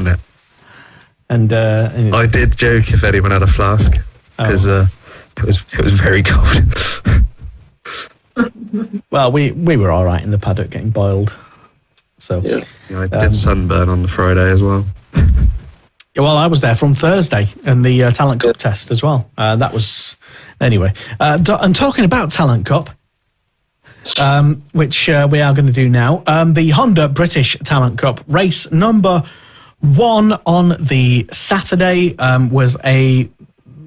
And I did joke if anyone had a flask because it was very cold. Well, we were all right in the paddock getting boiled. So yeah, I did sunburn on the Friday as well. Well, I was there from Thursday and the Talent Cup test as well. That was anyway. And talking about Talent Cup, which we are going to do now, the Honda British Talent Cup race number 1 on the Saturday was a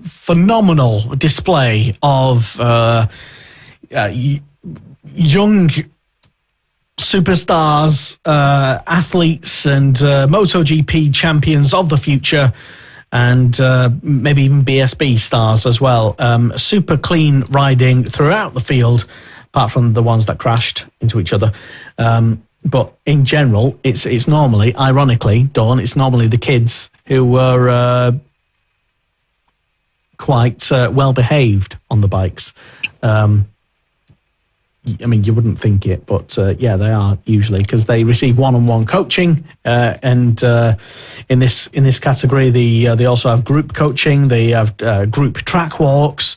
phenomenal display of young superstars, athletes, and MotoGP champions of the future, and maybe even BSB stars as well. Super clean riding throughout the field, apart from the ones that crashed into each other. But in general, it's normally, ironically, Dawn, it's normally the kids who were quite well behaved on the bikes. I mean, you wouldn't think it, but yeah, they are usually, because they receive one-on-one coaching, and in this category, they also have group coaching. They have group track walks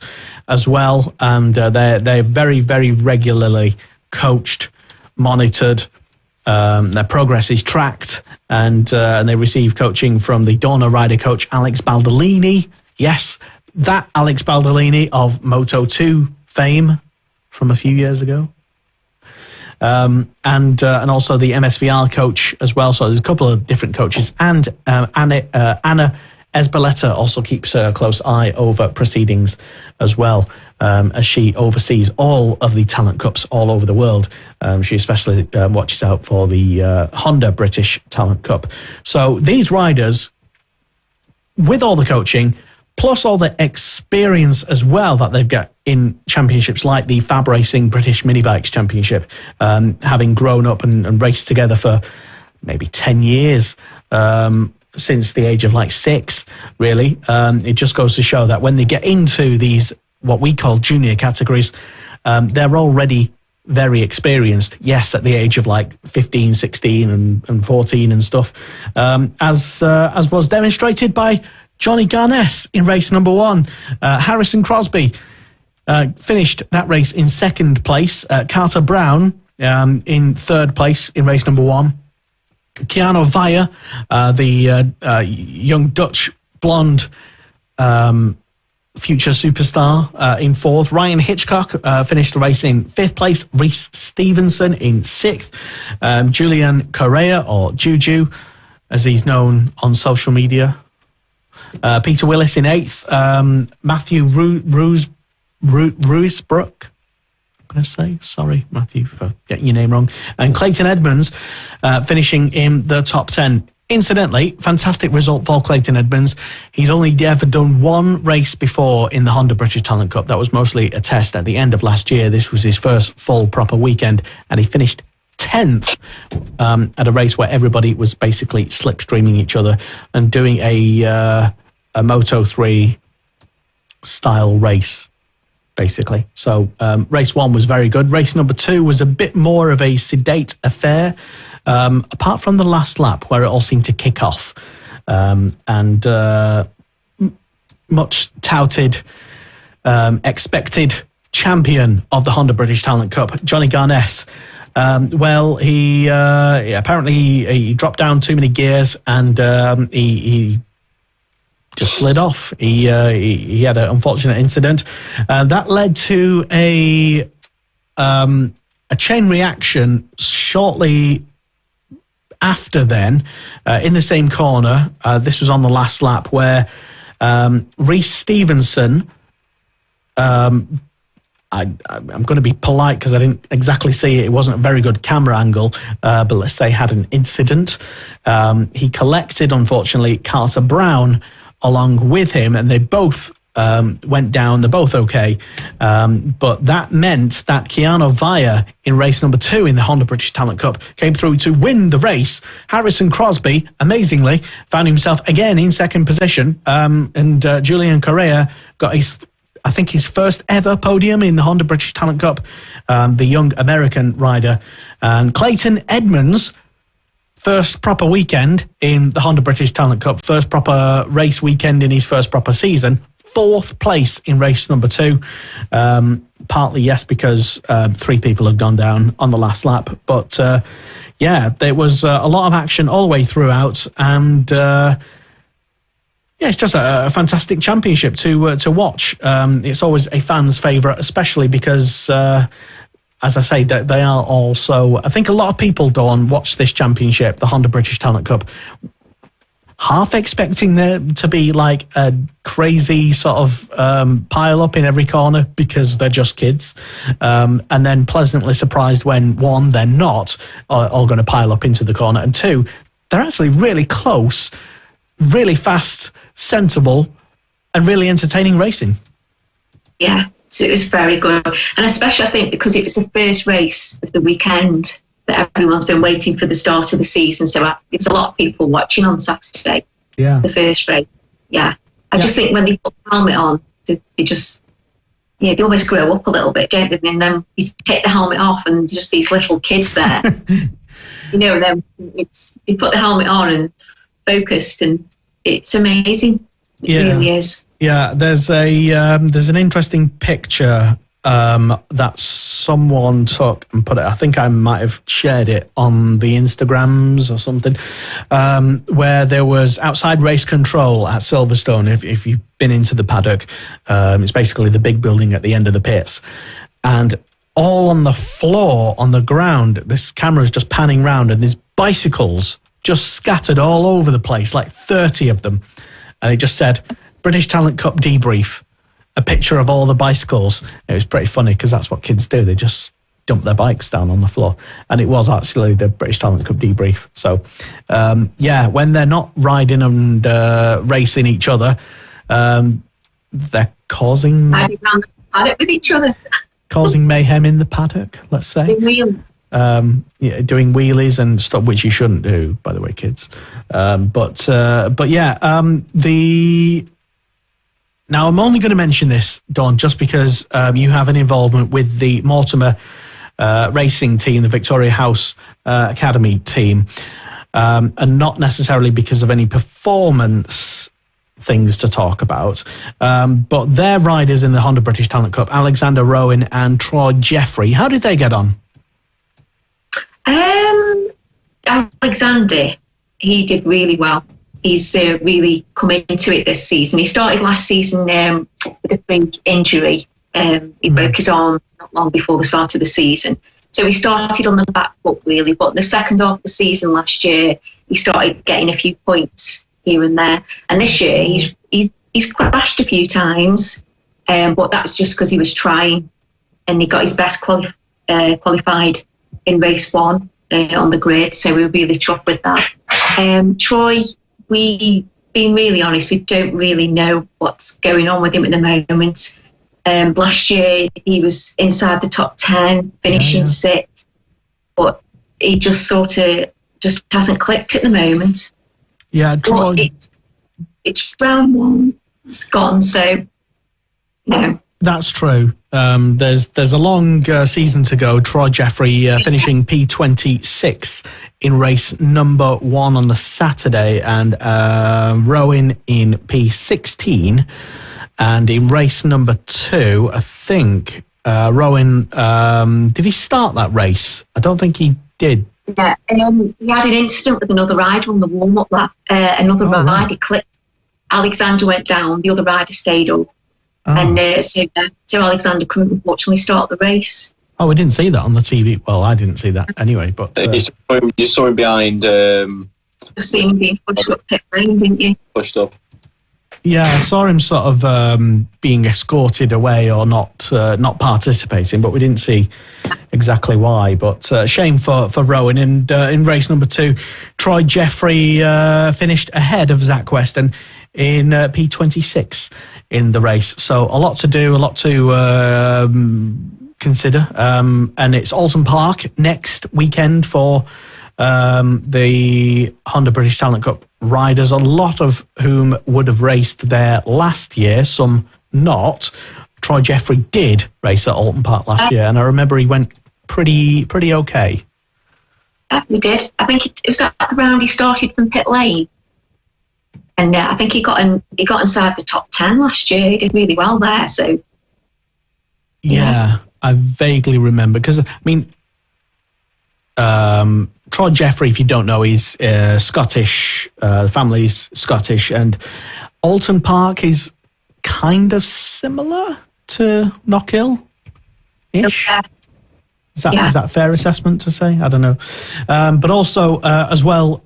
as well, and they're very, very regularly coached, monitored. Their progress is tracked, and they receive coaching from the Dorna rider coach Alex Baldolini. Yes, that Alex Baldolini of Moto2 fame from a few years ago, and also the MSVR coach as well. So there's a couple of different coaches, and Anna Ezbaleta also keeps a close eye over proceedings as well, as she oversees all of the Talent Cups all over the world. She especially watches out for the Honda British Talent Cup. So these riders, with all the coaching, plus all the experience as well that they've got in championships like the Fab Racing British Mini Bikes Championship, having grown up and raced together for maybe 10 years, since the age of like 6, really. It just goes to show that when they get into these, what we call junior categories, they're already very experienced. Yes, at the age of like 15, 16 and 14 and stuff, as was demonstrated by Johnny Garness in race number 1. Harrison Crosby finished that race in 2nd place. Carter Brown in 3rd place in race number 1. Keanu Vaya, the young Dutch blonde future superstar, in 4th. Ryan Hitchcock finished the race in 5th place. Reese Stevenson in 6th. Julian Correa, or Juju, as he's known on social media. Peter Willis in 8th. Matthew Ruisbrook, I'm going to say. Sorry, Matthew, for getting your name wrong. And Clayton Edmunds finishing in the top 10. Incidentally, fantastic result for Clayton Edmunds. He's only ever done 1 race before in the Honda British Talent Cup. That was mostly a test at the end of last year. This was his first full proper weekend, and he finished 10th at a race where everybody was basically slipstreaming each other and doing a Moto3 style race, basically. So race 1 was very good. Race number 2 was a bit more of a sedate affair, apart from the last lap where it all seemed to kick off, and much touted, expected champion of the Honda British Talent Cup, Johnny Garness, Well, he apparently he dropped down too many gears and he just slid off. He had an unfortunate incident that led to a chain reaction shortly after then in the same corner. This was on the last lap where Rhys Stevenson, I'm going to be polite because I didn't exactly see it. It wasn't a very good camera angle, but let's say had an incident. He collected, unfortunately, Carter Brown along with him, and they both went down. They're both okay. But that meant that Keanu Vaya in race number 2 in the Honda British Talent Cup came through to win the race. Harrison Crosby, amazingly, found himself again in second position. And Julian Correa got his first ever podium in the Honda British Talent Cup, the young American rider. And Clayton Edmunds, first proper weekend in the Honda British Talent Cup, first proper race weekend in his first proper season, 4th place in race number 2. Partly, yes, because 3 people had gone down on the last lap. But, there was a lot of action all the way throughout. And, it's just a fantastic championship to watch. It's always a fan's favourite, especially because, as I say, that they are also... I think a lot of people, Dawn, watch this championship, the Honda British Talent Cup, half expecting there to be like a crazy sort of pile up in every corner because they're just kids, and then pleasantly surprised when, 1, they're not all going to pile up into the corner, and 2, they're actually really close, really fast, sensible, and really entertaining racing. Yeah, so it was very good. And especially, I think, because it was the first race of the weekend that everyone's been waiting for the start of the season. So there was a lot of people watching on Saturday. Yeah. The first race. Yeah. I just think when they put the helmet on, they just, they almost grow up a little bit, don't they? And then you take the helmet off and just these little kids there. And then you put the helmet on and focused, and it's amazing. It really is. Yeah, there's an interesting picture that someone took and put it. I think I might have shared it on the Instagrams or something, where there was outside race control at Silverstone. If you've been into the paddock, it's basically the big building at the end of the pits, and all on the floor, on the ground, this camera's just panning round, and there's bicycles just scattered all over the place, like 30 of them, and it just said British Talent Cup debrief. A picture of all the bicycles. It was pretty funny because that's what kids do. They just dump their bikes down on the floor. And it was actually the British Talent Cup debrief. So, when they're not riding and racing each other, they're causing... Riding around the paddock with each other. Causing mayhem in the paddock, let's say. Doing wheelies and stuff, which you shouldn't do, by the way, kids. Now, I'm only going to mention this, Dawn, just because you have an involvement with the Mortimer racing team, the Victoria House Academy team, and not necessarily because of any performance things to talk about, but their riders in the Honda British Talent Cup, Alexander Rowan and Troy Jeffrey, how did they get on? Alexander, he did really well. He's really come into it this season. He started last season with a freak injury. He broke his arm not long before the start of the season. So he started on the back foot, really. But in the second half of the season last year, he started getting a few points here and there. And this year, he's crashed a few times, but that was just because he was trying. And he got his best qualified in race 1 on the grid. So we were really chuffed with that. Troy... being really honest, we don't really know what's going on with him at the moment. Last year, he was inside the top 10, finishing 6th, but he just hasn't clicked at the moment. Yeah, Troy... It's round 1, it's gone, so no. That's true. There's a long season to go. Troy Jeffrey finishing P26 in race number 1 on the Saturday, and Rowan in P16. And in race number 2, I think Rowan, did he start that race? I don't think he did. Yeah, he had an incident with another rider on the warm-up lap. Another rider clipped. Alexander went down, the other rider stayed up. And so Alexander couldn't unfortunately start the race. Oh, we didn't see that on the TV. Well, I didn't see that anyway. But you saw him behind. Just seeing him being pushed up pit lane, didn't you? Pushed up. Yeah, I saw him sort of being escorted away or not participating, but we didn't see exactly why. But shame for Rowan. And in race number 2, Troy Jeffrey finished ahead of Zach Weston in P26 in the race. So a lot to do, a lot to consider. And it's Alton Park next weekend for the Honda British Talent Cup riders, a lot of whom would have raced there last year, some not. Troy Jeffrey did race at Alton Park last year, and I remember he went pretty okay. Yeah, he did. I think it was at the round he started from pit lane, and I think he got inside the top 10 last year. He did really well there. So yeah. I vaguely remember because Troy Jeffrey, if you don't know, he's Scottish. The family's Scottish, and Alton Park is kind of similar to Knockhill-ish. Yeah. Is that a fair assessment to say? I don't know. But also, as well,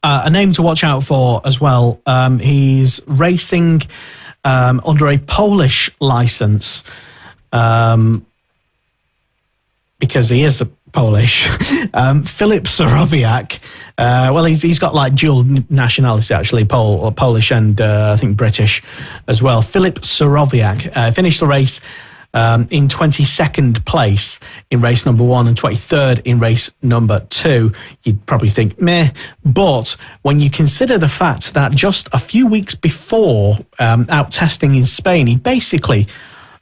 a name to watch out for as well. He's racing under a Polish license because he is Polish. Filip Sorowiak. Well, he's got like dual nationality actually, Polish and I think British as well. Filip Sorowiak finished the race in 22nd place in race number 1 and 23rd in race number 2. You'd probably think meh, but when you consider the fact that just a few weeks before out testing in Spain, he basically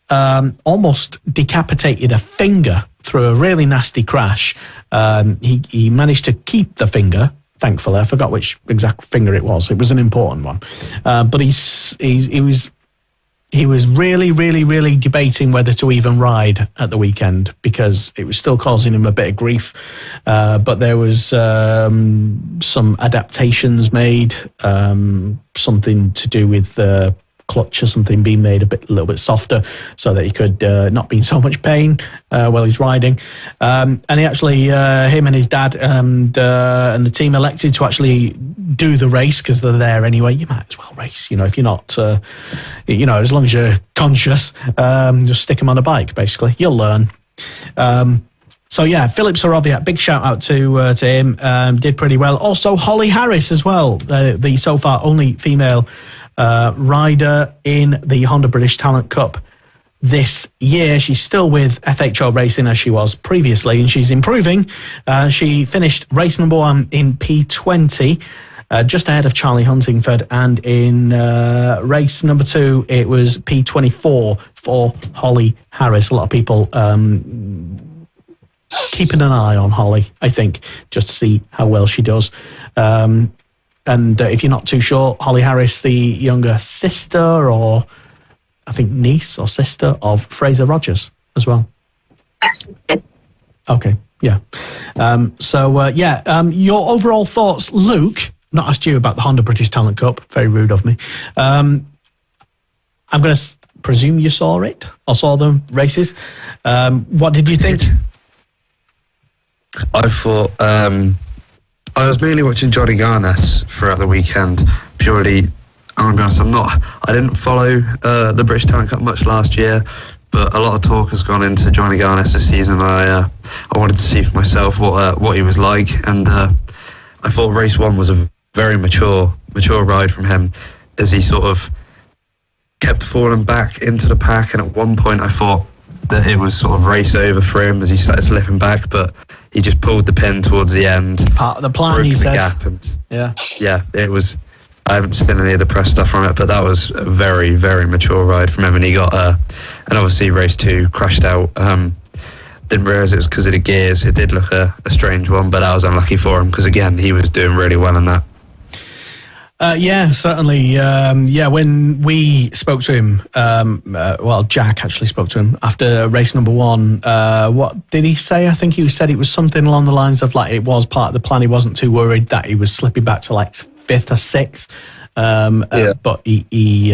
almost decapitated a finger through a really nasty crash. He managed to keep the finger, thankfully. I forgot which exact finger it was. It was an important one. But he was really debating whether to even ride at the weekend because it was still causing him a bit of grief. But there was some adaptations made, something to do with the clutch or something being made a little bit softer so that he could not be in so much pain while he's riding. And he actually, him and his dad and the team elected to actually do the race because they're there anyway. You might as well race, if you're not, as long as you're conscious, just stick him on a bike, basically. You'll learn. So yeah, Filip Sorowiak, big shout out to him. Did pretty well. Also Holly Harris as well, the so far only female rider in the Honda British Talent Cup this year. She's still with FHO Racing as she was previously, and she's improving. She finished race number 1 in P20, just ahead of Charlie Huntingford, and in race number 2 it was P24 for Holly Harris. A lot of people keeping an eye on Holly, I think, just to see how well she does. And if you're not too sure, Holly Harris, the younger sister or I think niece or sister of Fraser Rogers as well. Okay, yeah. Your overall thoughts, Luke. Not asked you about the Honda British Talent Cup. Very rude of me. I'm going to presume you saw it or saw the races. What did you think? I thought I was mainly watching Johnny Garness throughout the weekend. Purely, I'm going to be honest, I didn't follow the British Talent Cup much last year, but a lot of talk has gone into Johnny Garness this season. I wanted to see for myself what he was like, and I thought race 1 was a very mature ride from him, as he sort of kept falling back into the pack, and at one point I thought that it was sort of race over for him as he started slipping back, but he just pulled the pin towards the end. Part of the plan, he said. Gap and yeah, it was. I haven't seen any of the press stuff from it, but that was a very, very mature ride from him. And he got, and obviously race 2 crashed out. Didn't realise it was because of the gears. It did look a strange one, but that was unlucky for him because again, he was doing really well in that. Yeah, certainly. When we spoke to him, Jack actually spoke to him after race number one. What did he say? I think he said it was something along the lines of like it was part of the plan. He wasn't too worried that he was slipping back to like 5th or 6th. But he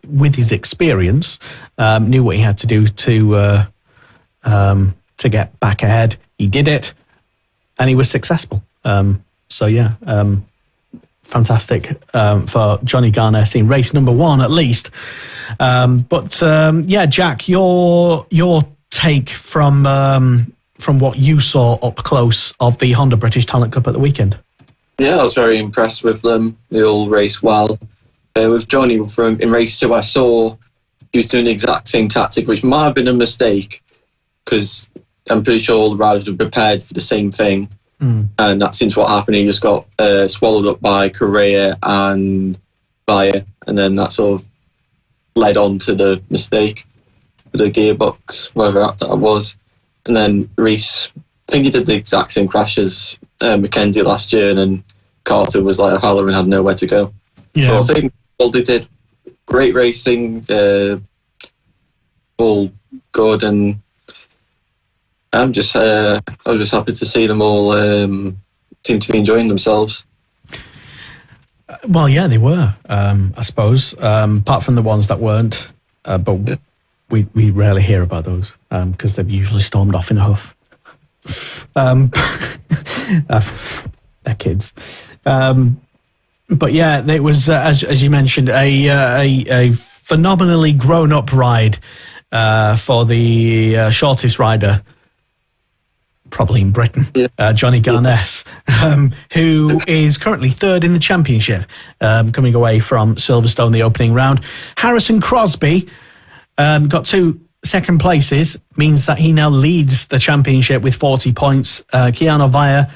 with his experience, knew what he had to do to get back ahead. He did it, and he was successful. Fantastic for Johnny Garness in race number one, at least. Jack, your take from what you saw up close of the Honda British Talent Cup at the weekend. Yeah, I was very impressed with them. They all raced well. With Johnny in race 2, I saw he was doing the exact same tactic, which might have been a mistake because I'm pretty sure all the riders were prepared for the same thing. And that seems what happened. He just got swallowed up by Correa and Bayer, and then that sort of led on to the mistake with the gearbox, whatever that was. And then Reese, I think he did the exact same crash as Mackenzie last year, and then Carter was like a howler and had nowhere to go. Yeah. But I think they did great racing, all good, and I was just happy to see them all seem to be enjoying themselves. Well, yeah, they were, I suppose, apart from the ones that weren't. But we rarely hear about those because they've usually stormed off in a huff. They're kids. But yeah, it was, as you mentioned, a phenomenally grown-up ride for the shortest rider, probably in Britain, Johnny Garness, who is currently 3rd in the championship, coming away from Silverstone, the opening round. Harrison Crosby got 2 second places, means that he now leads the championship with 40 points. Keanu Vaya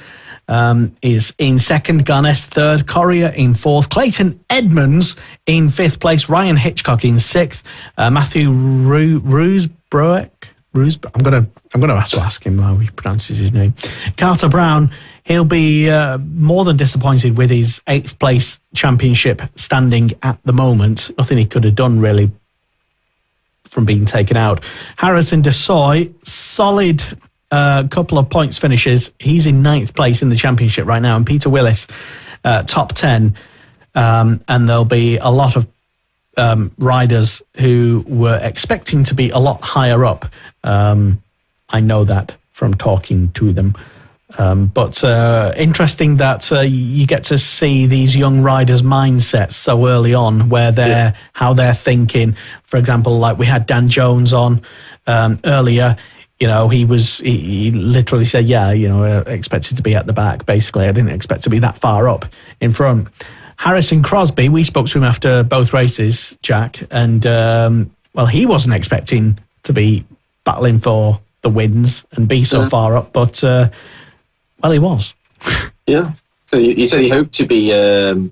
is in 2nd, Garness 3rd, Correa in 4th, Clayton Edmunds in 5th place, Ryan Hitchcock in 6th, Matthew Roosbroek. I'm gonna have to ask him how he pronounces his name. Carter Brown, he'll be more than disappointed with his 8th place championship standing at the moment. Nothing he could have done really from being taken out. Harrison Desoy, solid couple of points finishes. He's in 9th place in the championship right now, and Peter Willis top 10. And there'll be a lot of riders who were expecting to be a lot higher up. I know that from talking to them. But interesting that you get to see these young riders' mindsets so early on, where how they're thinking. For example, like we had Dan Jones on earlier. You know, he literally said, I expected to be at the back. Basically, I didn't expect to be that far up in front. Harrison Crosby, we spoke to him after both races, Jack, and he wasn't expecting to be battling for the wins and be so far up, but he was. Yeah. So he said he hoped to be in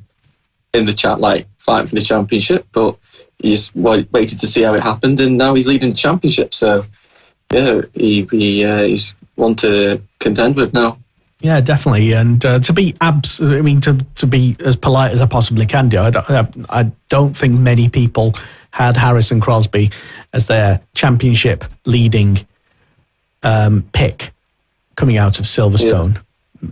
the chat, like fighting for the championship, but he just waited to see how it happened, and now he's leading the championship. So yeah, he's one to contend with now. Yeah, definitely. And to be to be as polite as I possibly can do, I don't think many people had Harrison Crosby as their championship leading pick coming out of Silverstone,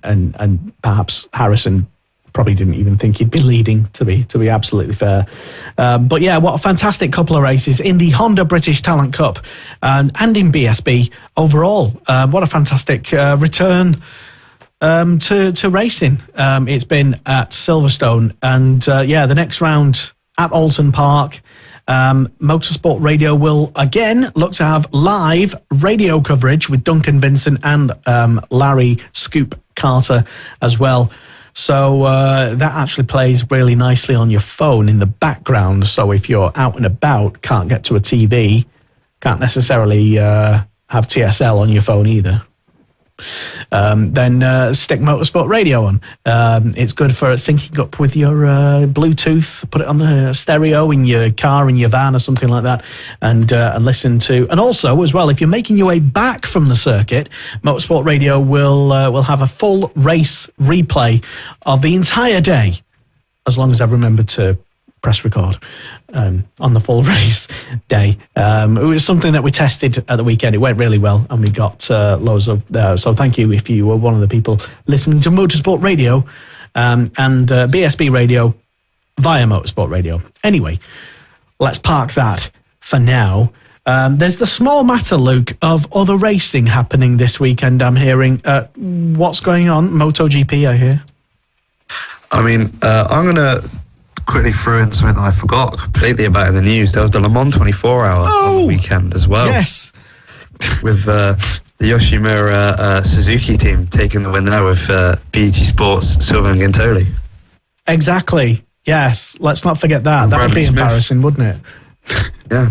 and perhaps Harrison probably didn't even think he'd be leading, to be absolutely fair. But yeah, what a fantastic couple of races in the Honda British Talent Cup and in BSB overall. What a fantastic return to racing it's been at Silverstone, and the next round at Alton Park. Motorsport Radio will again look to have live radio coverage with Duncan Vincent and Larry Scoop Carter as well. So that actually plays really nicely on your phone in the background. So if you're out and about, can't get to a TV, can't necessarily have TSL on your phone either, then stick Motorsport Radio on. It's good for syncing up with your Bluetooth. Put it on the stereo in your car, in your van or something like that, and listen to. And also, as well, if you're making your way back from the circuit, Motorsport Radio will have a full race replay of the entire day as long as I remember to press record on the full race day. It was something that we tested at the weekend. It went really well, and we got loads of... so thank you if you were one of the people listening to Motorsport Radio and BSB Radio via Motorsport Radio. Anyway, let's park that for now. There's the small matter, Luke, of other racing happening this weekend, I'm hearing. What's going on? MotoGP, I hear. I mean, I'm going to quickly throw in something that I forgot completely about in the news. There was the Le Mans 24-hour on the weekend as well. Yes. With the Yoshimura Suzuki team taking the win there with BT Sports, Silva and Gintoli. Exactly. Yes. Let's not forget that. That would be embarrassing, wouldn't it? Yeah,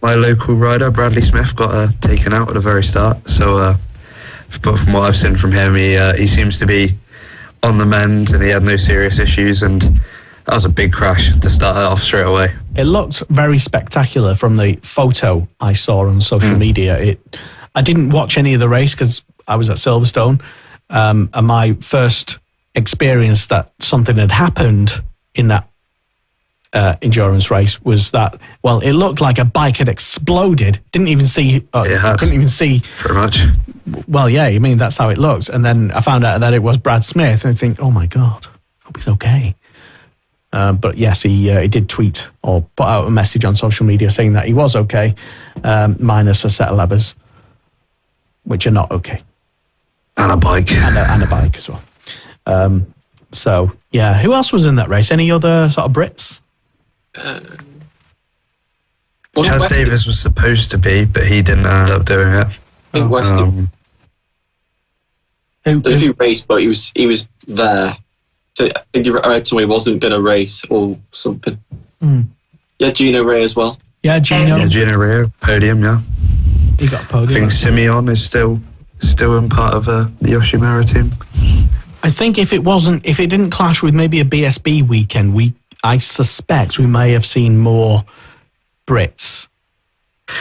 my local rider, Bradley Smith, got taken out at the very start. So, but from what I've seen from him, he seems to be on the mend and he had no serious issues, and that was a big crash to start it off straight away. It looked very spectacular from the photo I saw on social media. I didn't watch any of the race because I was at Silverstone, and my first experience that something had happened in that endurance race was that, well, it looked like a bike had exploded. Didn't even see pretty much. Well, yeah, I mean, that's how it looks. And then I found out that it was Brad Smith, and I think, oh my God, hope he's okay. But yes, he did tweet or put out a message on social media saying that he was okay, minus a set of levers, which are not okay. And a bike. And a bike as well. So, yeah, who else was in that race? Any other sort of Brits? Chaz Davis was supposed to be, but he didn't end up doing it. I think Weston. If he raced, but he was there. So I think you read to me he wasn't going to race or something. Yeah, Gino Ray as well. Yeah, Gino. Yeah, Gino Ray, podium, yeah. He got a podium. I think Simeon is still in part of the Yoshimura team. I think if it didn't clash with maybe a BSB weekend, I suspect we may have seen more Brits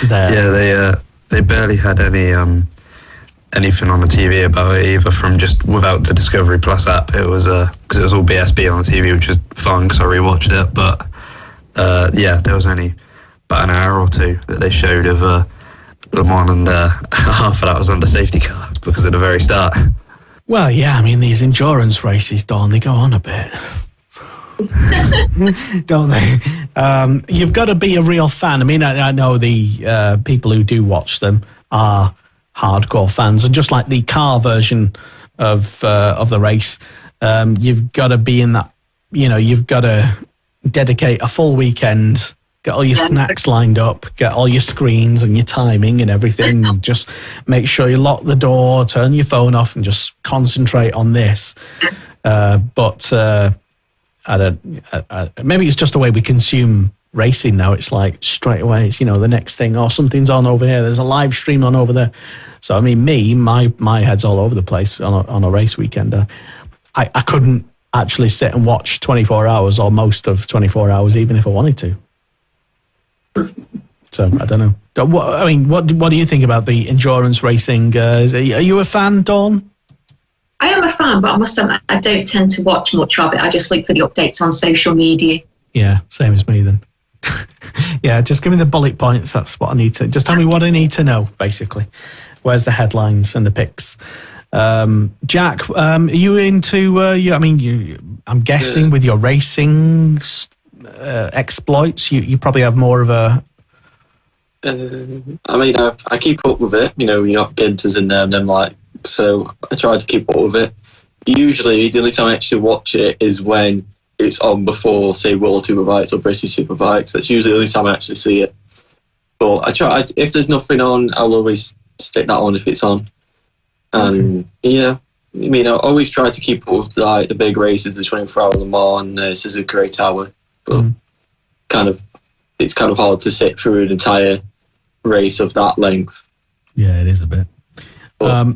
there. Yeah, they barely had anything on the TV about it either, from just without the Discovery Plus app. It was because it was all BSB on the TV, which is fun because I rewatched it. But yeah, there was only about an hour or two that they showed of Le Mans, and half of that was under safety car because of the very start. Well, yeah, I mean, these endurance races, Dawn, they go on a bit. Don't they? You've got to be a real fan. I mean, I know the people who do watch them are hardcore fans, and just like the car version of the race, you've got to be in that. You know, you've got to dedicate a full weekend, get all your snacks lined up, get all your screens and your timing and everything, and just make sure you lock the door, turn your phone off, and just concentrate on this. But maybe it's just the way we consume racing now. It's like straight away, it's, the next thing, or something's on over here, there's a live stream on over there. So I mean, my head's all over the place on a race weekend. I couldn't actually sit and watch 24 hours or most of 24 hours even if I wanted to. So I don't know. What do you think about the endurance racing? Are you a fan, Dawn? I am a fan, but I must admit I don't tend to watch much of it. I just look for the updates on social media. Yeah, same as me then. Yeah, just give me the bullet points. That's what I need to. Just tell me what I need to know, basically. Where's the headlines and the pics? Jack, are you into? I'm guessing with your racing exploits, you probably have more of a. I keep up with it. You got Ginters in there, and then so I try to keep up with it. Usually, the only time I actually watch it is when it's on before, say, World Superbikes or British Superbikes. That's usually the only time I actually see it. But I try. If there's nothing on, I'll always stick that on if it's on. And yeah, I always try to keep up with the big races, the 24-hour Le Mans and Suzuki Ray Tower. But it's kind of hard to sit through an entire race of that length. Yeah, it is a bit. But,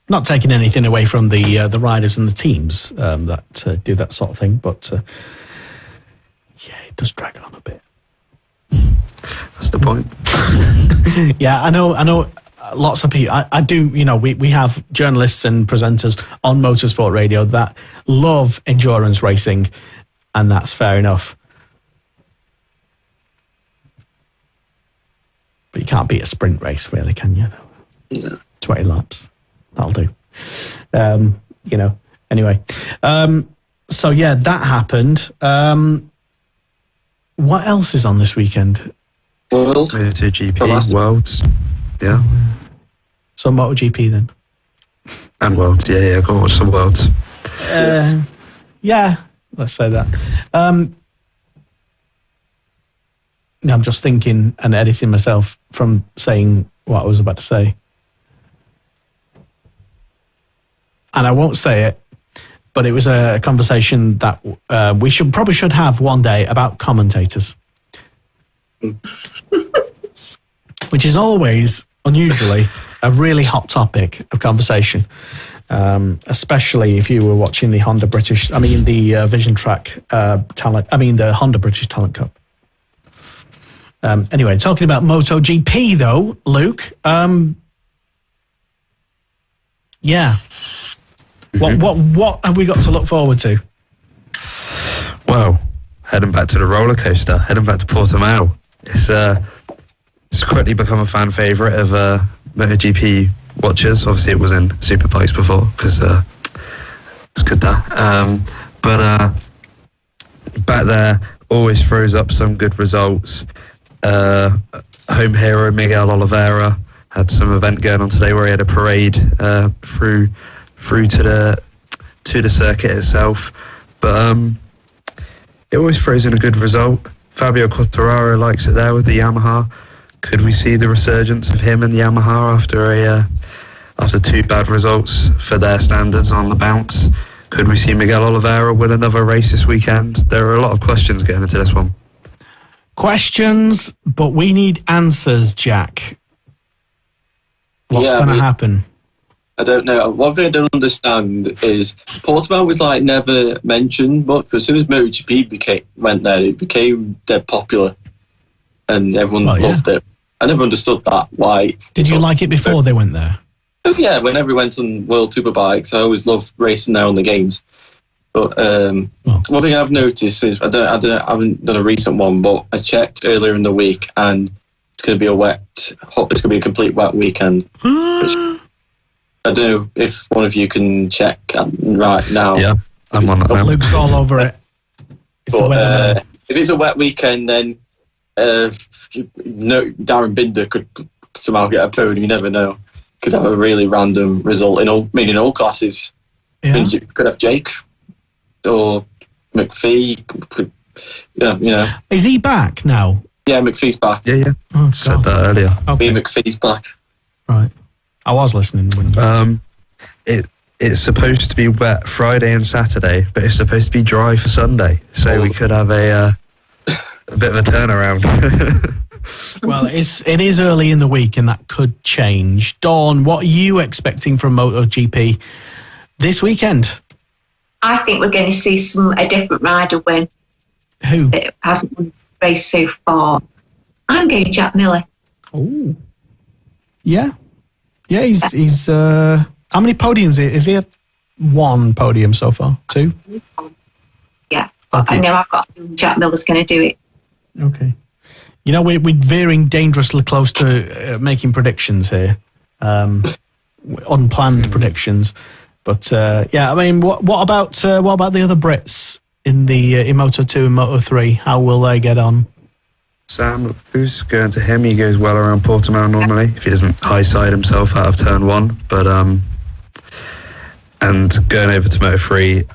not taking anything away from the riders and the teams that do that sort of thing, but yeah, it does drag on a bit. That's the point. Yeah, I know. lots of people, I do, we have journalists and presenters on Motorsport Radio that love endurance racing, and that's fair enough. But you can't beat a sprint race, really, can you? No. 20 laps. That'll do. Anyway. So, yeah, that happened. What else is on this weekend? World. MotoGP, Worlds. Yeah. So, MotoGP then? And Worlds, yeah. Go watch some Worlds. Yeah, let's say that. I'm just thinking and editing myself from saying what I was about to say. And I won't say it, but it was a conversation that we probably should have one day about commentators. Which is always, unusually, a really hot topic of conversation. Especially if you were watching the Vision Track Talent, the Honda British Talent Cup. Anyway, talking about MotoGP though, Luke. Yeah. What have we got to look forward to? Well, heading back to the roller coaster, heading back to Portimao. It's quickly become a fan favourite of MotoGP watchers. Obviously, it was in Superbikes before because it's good that. But back there, always throws up some good results. Home hero Miguel Oliveira had some event going on today where he had a parade through to the circuit itself, but it always throws in a good result. Fabio Quartararo likes it there with the Yamaha. Could we see the resurgence of him and the Yamaha after two bad results for their standards on the bounce? Could we see Miguel Oliveira win another race this weekend? There are a lot of questions getting into this one. Questions, but we need answers, Jack. What's going to happen? I don't know. One thing I don't understand is Portimao was never mentioned, but as soon as MotoGP went there, it became dead popular, and everyone loved it. I never understood that. Why? Did you like it before they went there? Oh yeah, whenever we went on World Superbikes, I always loved racing there on the games. But one thing I've noticed is I haven't done a recent one, but I checked earlier in the week, and it's going to be a complete wet weekend. I don't know if one of you can check right now. Yeah, I'm on it now. Luke's all over it. If it's a wet weekend, then Darren Binder could somehow get a podium. You never know. Could have a really random result in all classes. Yeah. You could have Jake or McPhee. Is he back now? Yeah, McPhee's back. Yeah. Said that earlier. Okay. McPhee's back. Right. I was listening. It's supposed to be wet Friday and Saturday, but it's supposed to be dry for Sunday. So we could have a bit of a turnaround. Well, it is early in the week, and that could change. Dawn, what are you expecting from MotoGP this weekend? I think we're going to see a different rider win. Who? That hasn't won the race so far. I'm going Jack Miller. Oh. Yeah. Yeah, he's how many podiums is he? One podium so far? Two? Yeah. Okay. I know I've got Jack Miller's going to do it. Okay. We're veering dangerously close to making predictions here. Unplanned predictions. But what about the other Brits in Moto2 and Moto3? How will they get on? Sam, who's going to him? He goes well around Portimao normally, if he doesn't high side himself out of turn one. But and going over to Moto3,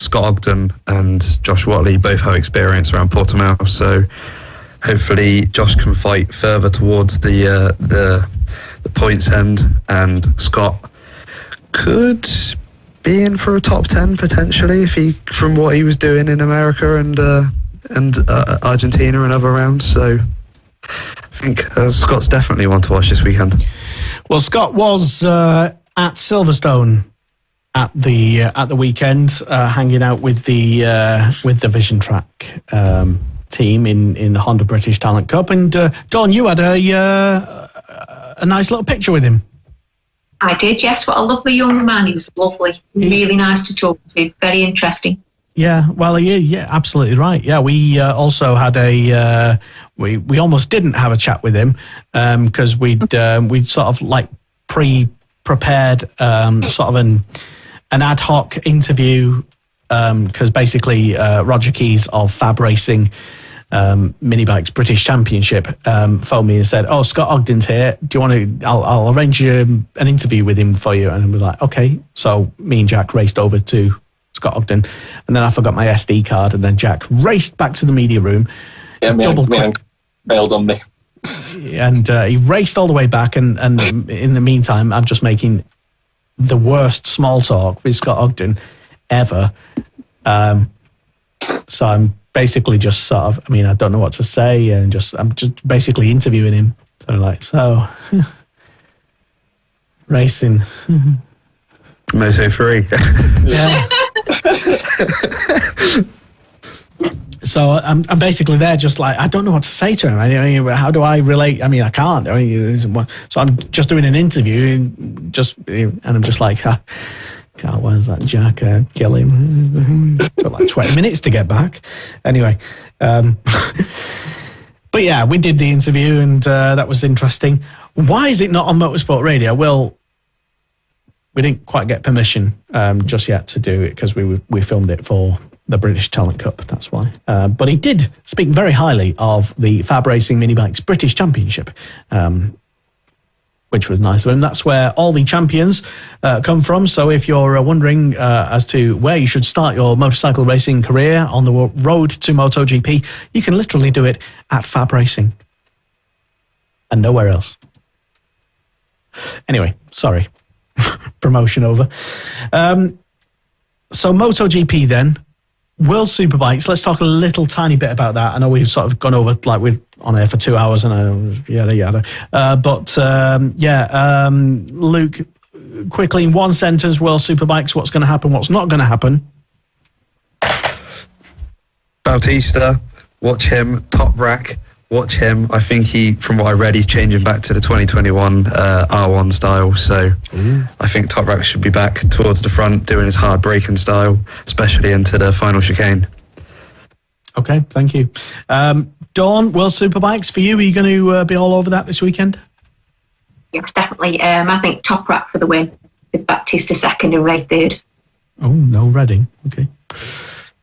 Scott Ogden and Josh Watley both have experience around Portimao, so hopefully Josh can fight further towards the points end, and Scott could be in for a top 10 potentially from what he was doing in America and Argentina and other rounds. So I think Scott's definitely one to watch this weekend. Well, Scott was at Silverstone at the weekend, hanging out with the Vision Track team in the Honda British Talent Cup. And Don, you had a nice little picture with him? I did, yes. What a lovely young man. He was lovely. Really nice to talk to. Very interesting. Yeah, well, yeah, absolutely right. Yeah, we also had we almost didn't have a chat with him because we'd sort of like pre-prepared sort of an ad hoc interview because basically Roger Keys of Fab Racing Mini Bikes British Championship phoned me and said, "Oh, Scott Ogden's here. Do you want to? I'll arrange an interview with him for you." And we were like, "Okay." So me and Jack raced over to Scott Ogden, and then I forgot my SD card, and then Jack raced back to the media room. Yeah, me bailed on me. And he raced all the way back, and in the meantime, I'm just making the worst small talk with Scott Ogden ever. So I'm basically just sort of, I don't know what to say, and I'm just basically interviewing him. So racing. Moto3. Yeah. So I'm basically there just like, I don't know what to say to him. I mean, how do I relate? I can't. So I'm just doing an interview and I'm just like, God, where's that Jack? Kill him. Took like 20 minutes to get back. Anyway. But yeah, we did the interview and that was interesting. Why is it not on Motorsport Radio? Well, we didn't quite get permission just yet to do it because we filmed it for the British Talent Cup, that's why. But he did speak very highly of the Fab Racing Mini Bikes British Championship, which was nice of him. That's where all the champions come from. So if you're wondering as to where you should start your motorcycle racing career on the road to MotoGP, you can literally do it at Fab Racing and nowhere else. Anyway, sorry. Promotion over. So MotoGP then. World Superbikes, let's talk a little tiny bit about that. I know we've sort of gone over, like we're on air for 2 hours and yada yada. Luke, quickly in one sentence, World Superbikes, what's going to happen, what's not going to happen? Bautista, watch him. Top Rack, watch him. I think from what I read, he's changing back to the 2021 R1 style. So I think Top Rack should be back towards the front, doing his hard braking style, especially into the final chicane. Okay, thank you. Dawn, World Superbikes, for you, are you going to be all over that this weekend? Yes, definitely. I think Top Rack for the win, with Baptista second and Ray third. Oh, no Redding. Okay.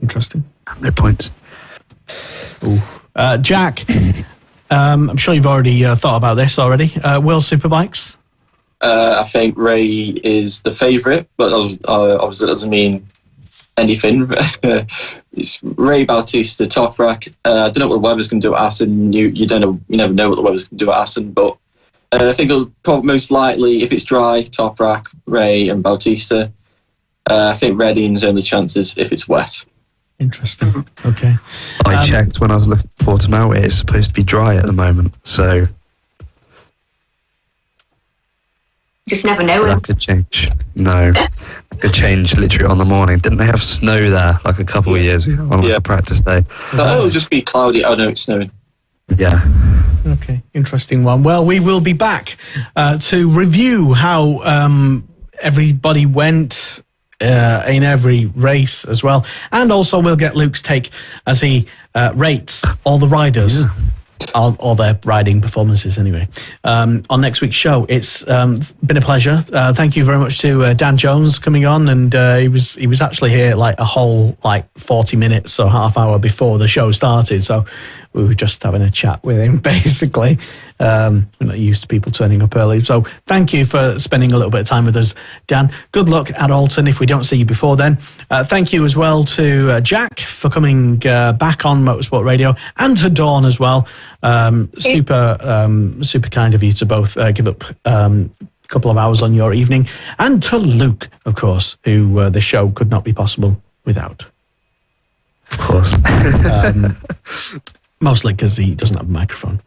Interesting. No points. Ooh. Jack, I'm sure you've already thought about this already. World Superbikes? I think Ray is the favourite, but obviously that doesn't mean anything. It's Ray, Bautista, Top Rack. I don't know what the weather's going to do at Assen. You never know what the weather's going to do at Assen, but I think it'll probably most likely, if it's dry, Top Rack, Ray and Bautista. I think Redding's only chances if it's wet. Interesting. Okay. I checked when I was looking at Portimao. It's supposed to be dry at the moment, so just never know. That could change. No, it could change literally on the morning. Didn't they have snow there like a couple of years ago on a practice day? No, it'll just be cloudy. Oh no, it's snowing. Yeah. Okay, interesting one. Well, we will be back to review how everybody went in every race as well. And also we'll get Luke's take as he rates all the riders, all their riding performances anyway, on next week's show. It's been a pleasure. Thank you very much to Dan Jones coming on, and he was actually here like a whole 40 minutes or half hour before the show started, so we were just having a chat with him basically. We're not used to people turning up early, so thank you for spending a little bit of time with us, Dan. Good luck at Alton if we don't see you before then. Thank you as well to Jack for coming back on Motorsport Radio, and to Dawn as well. Super kind of you to both give up a couple of hours on your evening, and to Luke, of course, who the show could not be possible without. Of course. Mostly because he doesn't have a microphone.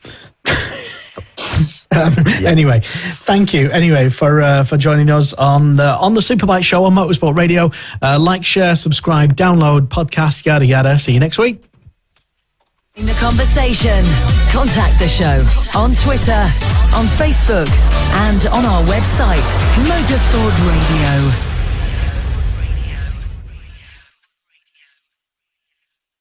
Anyway, thank you for joining us on the Superbike Show on Motorsport Radio. Like, share, subscribe, download, podcast, yada yada. See you next week. In the conversation. Contact the show on Twitter, on Facebook, and on our website, Motorsport Radio.